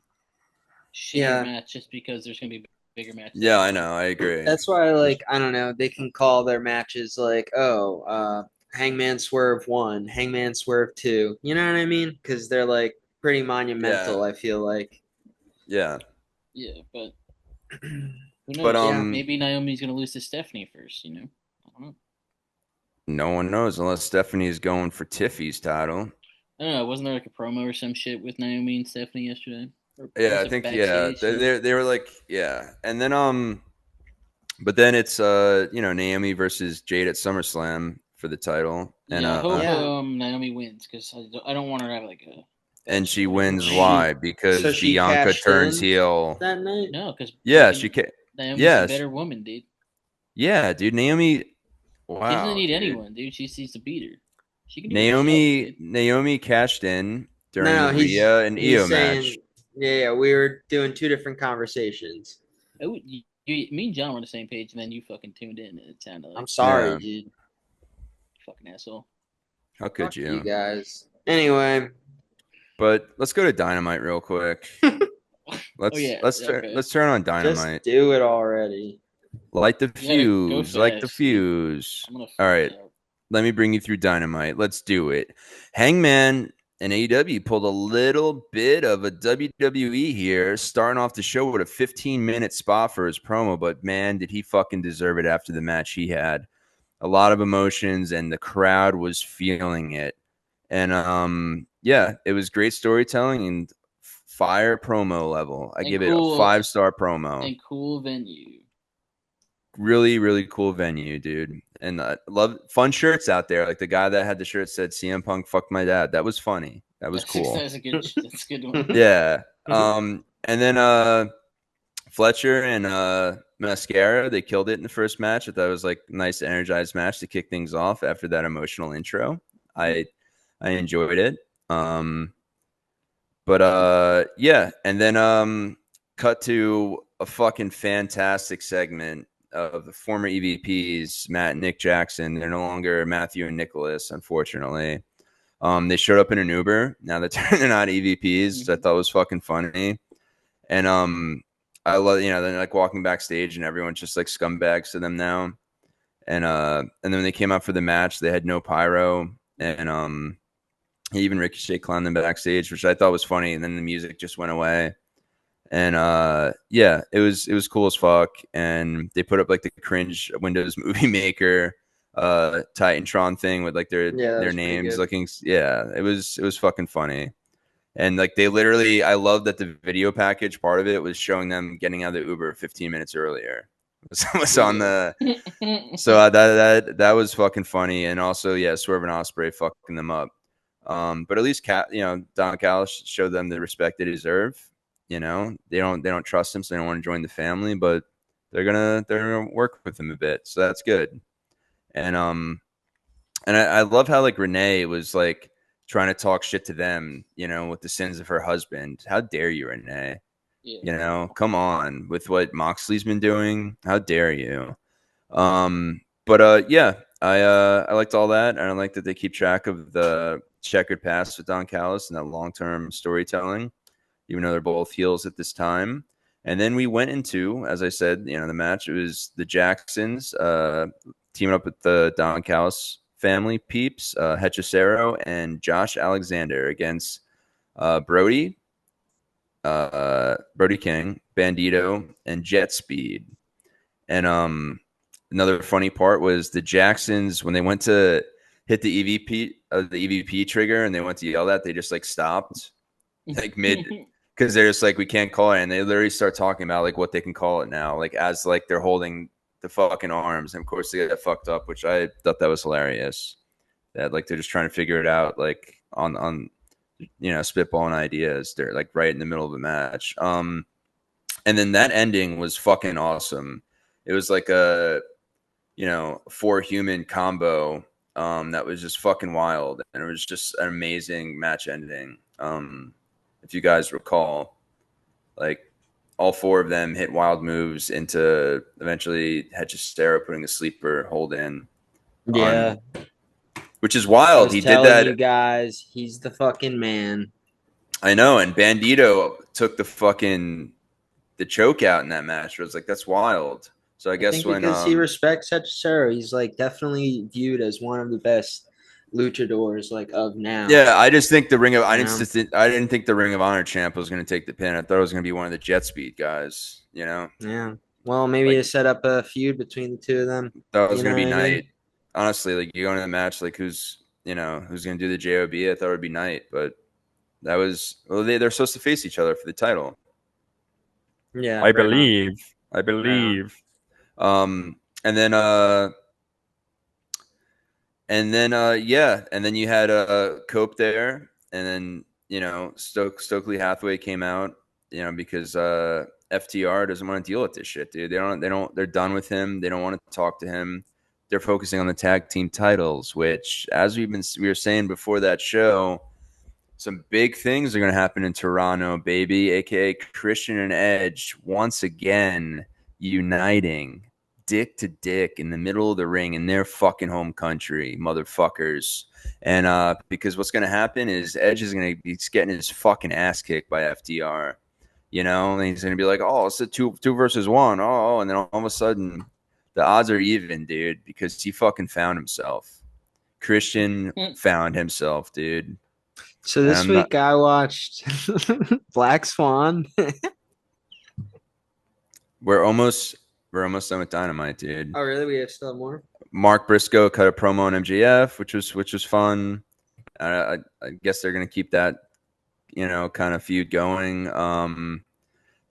Yeah. match just because there's gonna be bigger matches yeah, after I them. know, I agree. That's why, like, I don't know, they can call their matches like, oh, Hangman Swerve 1, Hangman Swerve 2. You know what I mean? Because they're like pretty monumental, Yeah, I feel like. yeah, Yeah, but who but knows? Yeah. Maybe Naomi's gonna lose to Stephanie first. I don't know. no one knows unless Stephanie is going for Tiffy's title. I don't know. Wasn't there like a promo or some shit with Naomi and Stephanie yesterday? Or Yeah, was I it think yeah, backstage? they were like yeah, and then but then it's Naomi versus Jade at SummerSlam for the title, Yeah, I hope Yeah. Naomi wins because I don't want her to have like a bad and she story wins. or anything. She Why? so Because she Bianca cashed turns in heel. that night. No, because Yeah, fucking Naomi's the Yeah, better woman, dude. yeah, dude. Naomi. She doesn't Wow, need dude. anyone, dude. She just needs to beat her. She can do it herself, Naomi dude. Naomi cashed in No, during the no, he's Rhea and Io he's match. saying, yeah, we were doing two different conversations. Me and John were on the same page, and then you fucking tuned in, and it sounded I'm like sorry, Yeah, dude. fucking asshole. how could Fuck you you? guys. Anyway, But let's go to Dynamite real quick. Oh Let's yeah, let's turn okay. let's turn on just Dynamite. do it already. Light the You gotta go fuse, light the fast, dude. fuse. I'm gonna All freak right, out. let me bring you through Dynamite. Let's do it. Hangman and AEW pulled a little bit of a WWE here, starting off the show with a 15-minute spot for his promo, but man, did he fucking deserve it after the match he had. A lot of emotions, and the crowd was feeling it. And yeah, it was great storytelling and fire promo level. I And give it a cool 5-star promo. and cool venue. Really, really cool venue, dude. And love fun shirts out there. Like the guy that had the shirt said CM Punk fucked my dad. That was funny. That was cool. That's a good one. Yeah. And then Fletcher and Mascara, they killed it in the first match. I thought it was like a nice energized match to kick things off after that emotional intro. I I enjoyed it. But yeah, and then cut to a fucking fantastic segment of the former EVPs, Matt and Nick Jackson. They're no longer Matthew and Nicholas, unfortunately. They showed up in an Uber. Now that they're not EVPs, which I thought was fucking funny. And I love they're like walking backstage and everyone's just like scumbags to them now. And then when they came out for the match, they had no pyro, and even Ricochet clowned them backstage, which I thought was funny. And then the music just went away. And yeah, it was cool as fuck. And they put up like the cringe Windows Movie Maker Titantron thing with like their Yeah, that their was pretty names good. looking. Yeah, it was fucking funny. And like they literally, I love that the video package part of it was showing them getting out of the Uber 15 minutes earlier. Was on the so that was fucking funny. And also, yeah, Swerve and Osprey fucking them up. But at least Don Callis showed them the respect they deserve. They don't trust him, so they don't want to join the family, but they're gonna work with him a bit, so that's good. And I love how like Renee was like trying to talk shit to them, with the sins of her husband. How dare you, Renee? Yeah. Come on, with what Moxley's been doing. How dare you? But yeah, I liked all that, and I like that they keep track of the checkered past with Don Callis and that long term storytelling, even though they're both heels at this time. And then we went into, as I said, the match. It was the Jacksons teaming up with the Don Callis family peeps, Hechicero and Josh Alexander against Brody, Brody King, Bandito, and Jet Speed. And another funny part was the Jacksons, when they went to hit the EVP trigger, and they went to yell that, they just like stopped like mid, because they're just like, we can't call it, and they literally start talking about like what they can call it now, like as like they're holding the fucking arms, and of course they got fucked up, which I thought that was hilarious. That like they're just trying to figure it out, like on spitballing ideas. They're like right in the middle of the match. And then that ending was fucking awesome. It was like a 4 human combo that was just fucking wild, and it was just an amazing match ending. If you guys recall, like all 4 of them hit wild moves into eventually Hechicero putting a sleeper hold in Yeah, on, which is I wild. was He did telling that. you guys, he's the fucking man. I know, and Bandito took the choke out in that match. I was like, that's wild. So I I guess think when because he respects Hechicero, he's like definitely viewed as one of the best luchadors like of now. yeah, I just think You know? I didn't think the Ring of Honor champ was going to take the pin. I thought it was going to be one of the Jet Speed guys. Yeah. Well, maybe Like to set up a feud between the two of them. thought it was You going know to what be I Knight. mean? Honestly, like you go into the match, like who's going to do the JOB? I thought it would be Knight, but that was they're supposed to face each other for the title. Yeah, I right on. believe. I Right on. believe. And then yeah, and then you had Cope there, and then Stokely Hathaway came out, because FTR doesn't want to deal with this shit, dude. They're done with him. They don't want to talk to him. They're focusing on the tag team titles, which, as we were saying before that show, some big things are going to happen in Toronto, baby, aka Christian and Edge once again uniting dick to dick in the middle of the ring in their fucking home country, motherfuckers. And because what's going to happen is Edge is going to be getting his fucking ass kicked by FDR, and he's going to be like, oh, it's a two versus one. Oh, and then all of a sudden the odds are even, dude, because he fucking found himself. Christian found himself, dude. So And this I'm not. week I watched Black Swan. We're almost done with Dynamite, dude. Oh, really? We have still more? Mark Briscoe cut a promo on MJF, which was fun. I guess they're gonna keep that kind of feud going.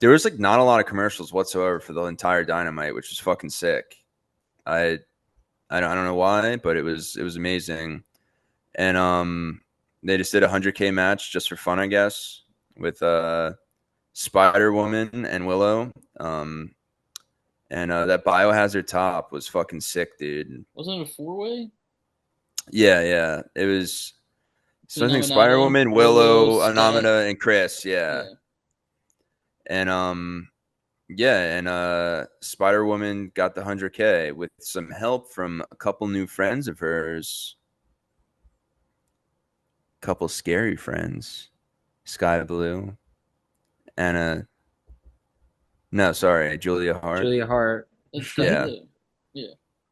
There was like not a lot of commercials whatsoever for the entire Dynamite, which was fucking sick. I don't know why, but it was amazing. And they just did a 100K match just for fun, I guess, with Spider Woman and Willow. And that Biohazard top was fucking sick, dude. Wasn't it a 4-way? Yeah. It was. So I Between think Spider Amanada, Woman, Willow, Willow, Scat. Anamata, and Chris. Yeah. Yeah. And Spider Woman got the 100K with some help from a couple new friends of hers. Couple scary friends. Sky Blue. Anna. No, sorry, Julia Hart. Julia Hart. It's Sky Yeah. Blue. Yeah.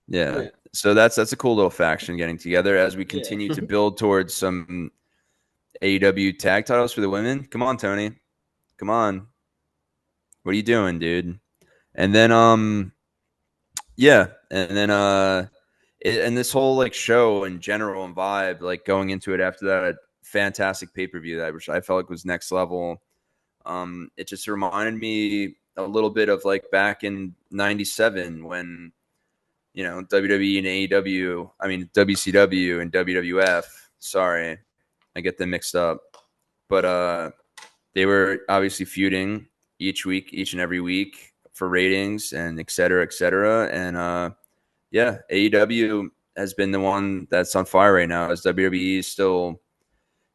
Yeah. So that's a cool little faction getting together as we Yeah. continue to build towards some AEW tag titles for the women. Come on, Tony. Come on. What are you doing, dude? And then yeah, and then and this whole like show in general and vibe, like going into it after that fantastic pay-per-view that which I felt like was next level. It just reminded me a little bit of like back in '97 when WWE and AEW, I mean WCW and WWF. Sorry, I get them mixed up. But they were obviously feuding each and every week for ratings and et cetera, et cetera. And yeah, AEW has been the one that's on fire right now as WWE is still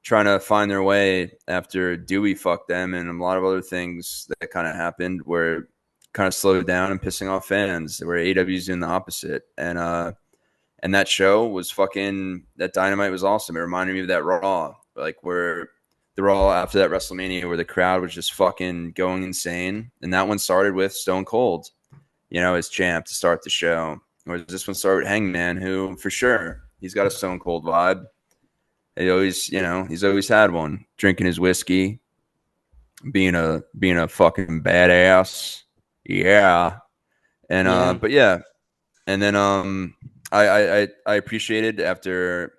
trying to find their way after Dewey fucked them and a lot of other things that kind of happened where kind of slowed down and pissing off fans, where AEW is doing the opposite. And that show was fucking, that Dynamite was awesome. It reminded me of that Raw, like where they're all after that WrestleMania where the crowd was just fucking going insane. And that one started with Stone Cold, as champ to start the show. Whereas this one started with Hangman, who for sure he's got a Stone Cold vibe. He's always had one, drinking his whiskey, being a fucking badass. Yeah. And Yeah. but yeah, and then I appreciated after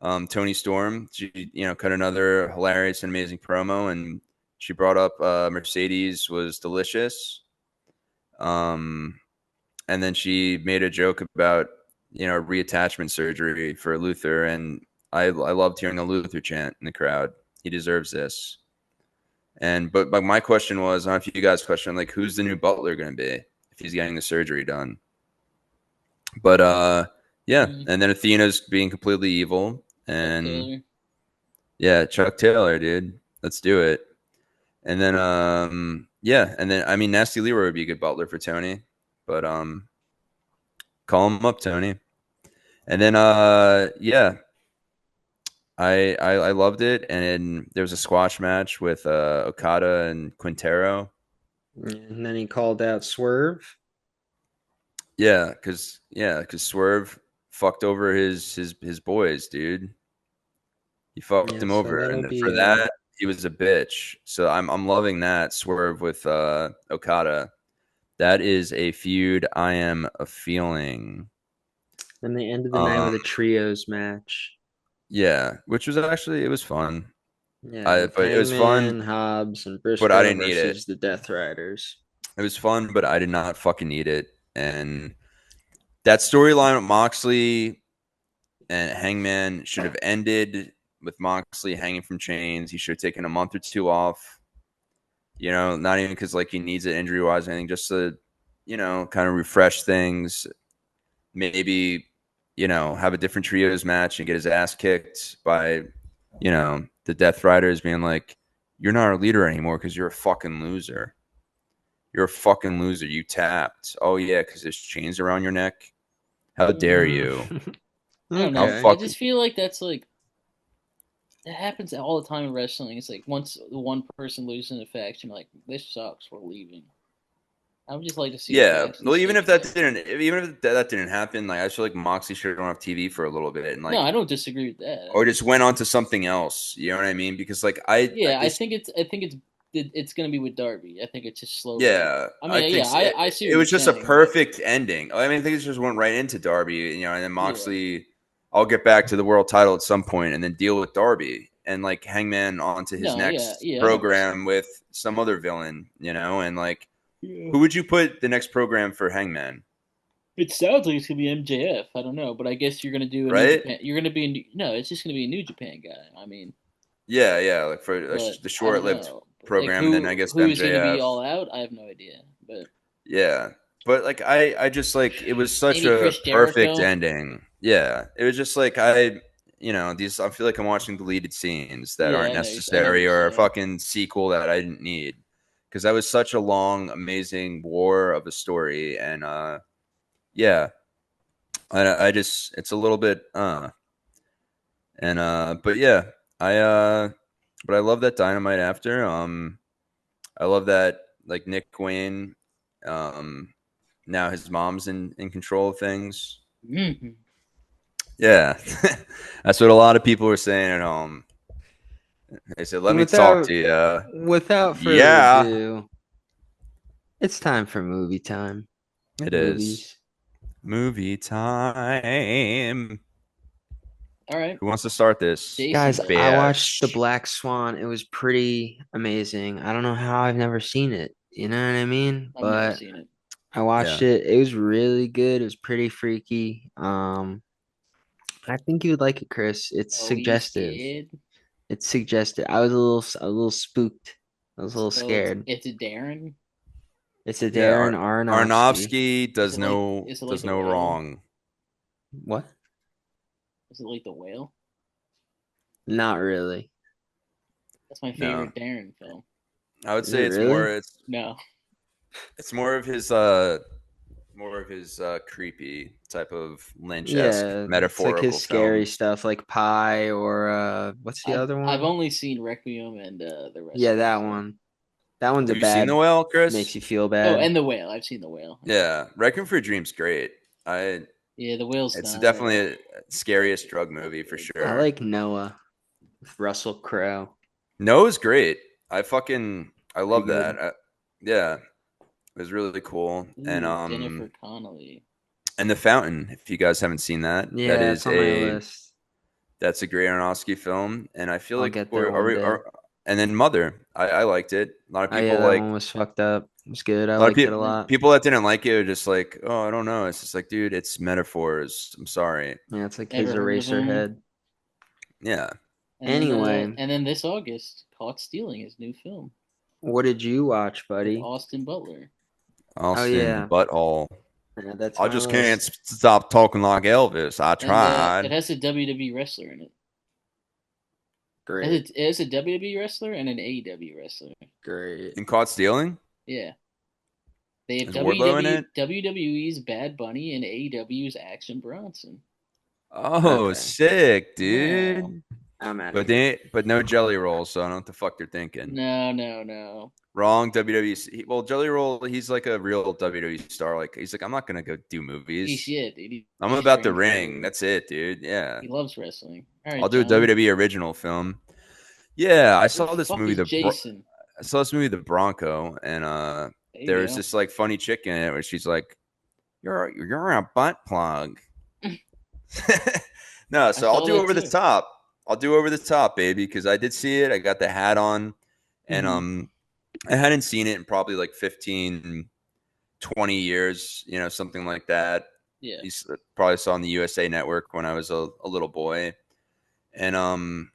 Tony Storm, she cut another hilarious and amazing promo, and she brought up Mercedes was delicious. And then she made a joke about reattachment surgery for Luther, and I loved hearing the Luther chant in the crowd. He deserves this. And but my question was, I don't know if you guys question, like, who's the new Butler going to be if he's getting the surgery done? But yeah, and then Athena's being completely evil, Chuck and Taylor. yeah, Chuck Taylor, dude, let's do it. And then yeah, and then I mean, Nasty Leroy would be a good Butler for Tony, but call him up, Tony. And then yeah, I loved it, and there was a squash match with Okada and Quintero. And then he called out Swerve. Yeah, cause Swerve fucked over his boys, dude. He fucked Yeah, him so over, that'll and for be that he was a bitch. So I'm loving that Swerve with Okada. That is a feud I am a feeling. then they ended the night Um, with a trios match. yeah, which was actually it was fun. Yeah, I with but it was fun, Hangman, Hobbs, and but I Briscoe didn't need it. versus the Death Riders. It was fun, but I did not fucking need it. And that storyline with Moxley and Hangman should have ended with Moxley hanging from chains. He should have taken a month or two off. Not even because like he needs it injury wise or anything, just to, kind of refresh things. Maybe, have a different trios match and get his ass kicked by, the Death Riders being like, you're not our leader anymore because you're a fucking loser. You're a fucking loser. You tapped. Oh yeah, because there's chains around your neck. How dare you? I don't How know. Okay. I fucking just feel like that's like that happens all the time in wrestling. It's like once one person loses in a faction, like this sucks, we're leaving. I would just like to see the Yeah. faction Well, stay together. even if that didn't happen, like I feel like Moxley should have gone off TV for a little bit and No, like, I don't disagree with that. I or mean, just went on to something else. You know what I mean? Because like yeah, this, I think it's gonna be with Darby. I think it's just slowly. yeah, I I mean, think yeah, so. I see It what you're was just a saying, but perfect ending. I mean, I think it just went right into Darby, and then yeah, Moxley. I'll get back to the world title at some point, and then deal with Darby and like Hangman onto his no, yeah, next yeah, I know what you're program saying. with some other villain, and like Yeah. who would you put the next program for Hangman? It sounds like it's gonna be MJF. I don't know, but I guess you're gonna do a New Right? Japan. You're gonna be a new, no. It's just gonna be a New Japan guy. I mean, Yeah, like for but the I don't short-lived know. Like program, then I guess who is gonna be MJF. all out? I have no idea. But Yeah, but like I just like it was such maybe a Chris perfect Jericho. ending. Yeah, it was just like these. I feel like I'm watching deleted scenes that Yeah, aren't I know what necessary you're or a saying. fucking sequel that I didn't need because that was such a long, amazing war of a story, and yeah, I just it's a little bit and but yeah, I but I love that Dynamite after I love that like Nick Wayne um now his mom's in control of things. Hmm. Yeah, that's what a lot of people were saying at home. They said, "Let me talk Without to you." without further Yeah, ado, it's time for movie time. it is Movies. movie time. All right, Who wants to start this? Jason Guys, I does. watched The Bitch. Black Swan. It was pretty amazing. I don't know how I've never seen it. You know what I mean? I've never But seen it. I watched Yeah, it. It was really good. It was pretty freaky. I think you would like it, Chris. It's Oh, you suggestive. scared? It's suggestive. I was a little spooked. I was a little So scared. it's a Darren. It's a yeah. Darren Aronofsky. Arnofsky Is it like does the no whale? wrong. What? Is it like the whale? Not really. That's my No, favorite Darren film. I would Is it say it's really? No, more of his more of his creepy type of Lynch-esque Yeah, it's like his metaphorical scary films. stuff, like Pie or what's the other I've one? only seen Requiem and the Yeah, Wrestler. that So. one. That one's a Have you seen The bad, Whale, makes Chris? you feel Oh, bad. and the Whale. I've seen the Whale. Yeah, Requiem for a Dream's great. I Yeah, the Whale's It's not. definitely a scariest drug movie for I sure. like Noah with Russell Crowe. Noah's great. I Pretty love good. that. Yeah, it was really cool. Ooh, Jennifer Connelly. And The Fountain, if you guys haven't seen that, Yeah, it's on my list. that's a great Aronofsky film. And I feel I'll like get there one day. and then Mother, I liked it. A lot of Oh yeah, people that one was fucked up. It was good. I liked it a lot. people that didn't like it are just like, oh, I don't know. It's just like, dude, it's metaphors. I'm sorry. Yeah, it's like his Never heard of eraser him. head. Yeah. Anyway, And then this August, Caught Stealing his new film what did you watch, with buddy? Austin Butler. Oh Austin yeah, Butthole. yeah, that's I my just can't list. stop talking like Elvis. I And it tried. has a WWE wrestler in it. Great, It has a WWE wrestler and an AEW wrestler. great. And caught stealing? Yeah. They have Is Wardlow in it? WWE's Bad Bunny and AEW's Action Bronson. Oh, Okay, sick, Wow. dude. I'm out of But here. no jelly rolls, so I don't know what the fuck they're thinking. No. Wrong WWE. Well, Jelly Roll, he's like a real WWE star. Like he's like, I'm not gonna go do He's movies. dude. I'm He's about the trained ring. for. That's it, dude. Yeah, He loves wrestling. All I'll right, do a John. WWE original film. Yeah, I Who the saw this fuck movie, is Jason? I saw this movie, The Bronco, and There there you was go. this like funny chick in it where she's like, you're a butt plug. No, I so I'll saw do that over the too. top. I'll do over the top, baby, because I did see it. I got the hat on, and I hadn't seen it in probably like 15, 20 years, something like that. Yeah. You probably saw on the USA Network when I was a little boy, and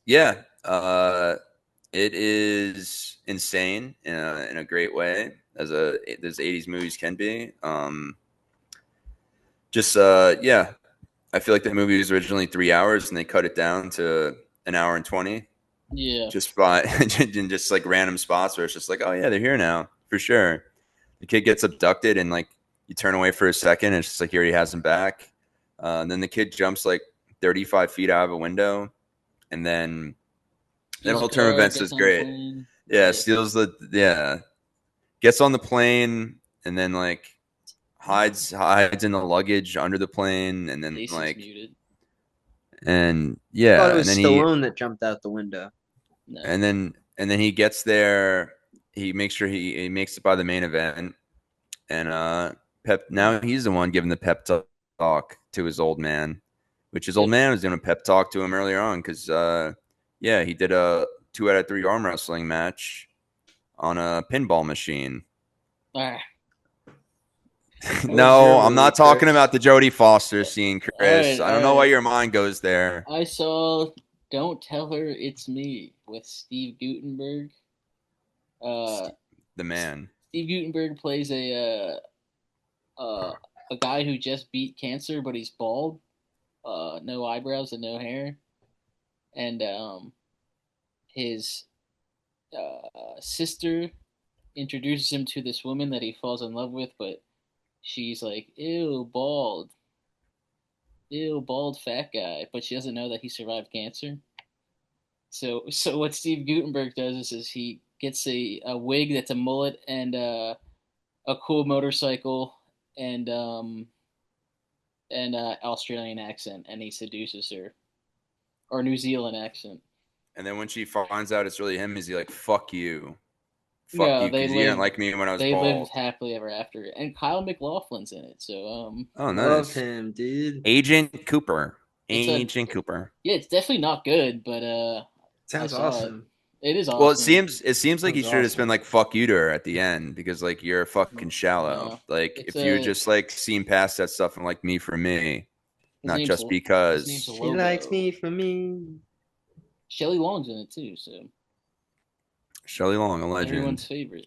yeah, it is insane in a great way as '80s movies can be. Just yeah, I feel like the movie was originally 3 hours and they cut it down to an hour and 20 Yeah. just by in just like random spots where it's just like, oh yeah, they're here now for sure. The kid gets abducted and like you turn away for a second and it's just like he already has him back. And then the kid jumps like 35 feet out of a window and then that Steals a whole turn of car, events gets is on a great. plane. Yeah, gets on the plane and then like hides in the luggage under the plane and then Jason's like muted. and I thought it yeah was Stallone that jumped out the window. No. and then he gets there, he makes sure he makes it by the main event and pep now he's the one giving the pep talk to his old man, which his old Yep. man was doing a pep talk to him earlier on because yeah, he did a 2 out of 3 arm wrestling match on a pinball machine. Ah. No, I'm not talking Chris? about the Jodie Foster scene, Chris. All I don't know why right. your mind goes there. I saw Don't Tell Her It's Me with Steve Gutenberg. The man. Steve Gutenberg plays a guy who just beat cancer, but he's bald, no eyebrows and no hair, and his sister introduces him to this woman that he falls in love with, but she's like, ew, bald fat guy, but she doesn't know that he survived cancer. So what Steve Gutenberg does is he gets a wig that's a mullet and a cool motorcycle and Australian accent, and he seduces her, or New Zealand accent. And then when she finds out it's really him, is he like, fuck you? Fuck No, you, because you didn't like me when I was they lived bald. happily ever after, and Kyle MacLachlan's in it. So Oh, Love nice. him, dude. Agent Cooper. it's Cooper. yeah, it's definitely not good, but I Sounds saw awesome. it. It is Well, awesome. it seems like he Sounds should have just awesome. been like, fuck you to her at the end, because like you're fucking shallow. No, Like it's if you a just like seen past that stuff and like me for me, his not name's just his name's because. She likes Lobo. me for me. Shelley Long's in it too, so Shelley Long, a everyone's legend. favorite.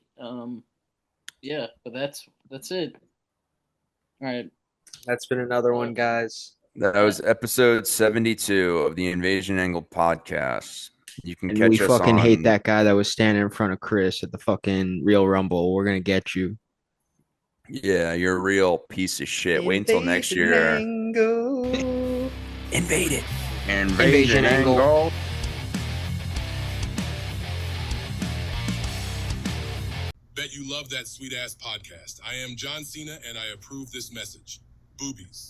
Yeah, but that's it. All right. That's been another one, guys. That was episode 72 of the Invasion Angle podcast. You can And we catch us fucking hate on that guy that was standing in front of Chris at the fucking Real Rumble. We're gonna get you. Yeah, you're a real piece of shit. Wait until next year. Angle. Invade it. Invasion angle. Bet you love that sweet ass podcast. I am John Cena and I approve this message. Boobies.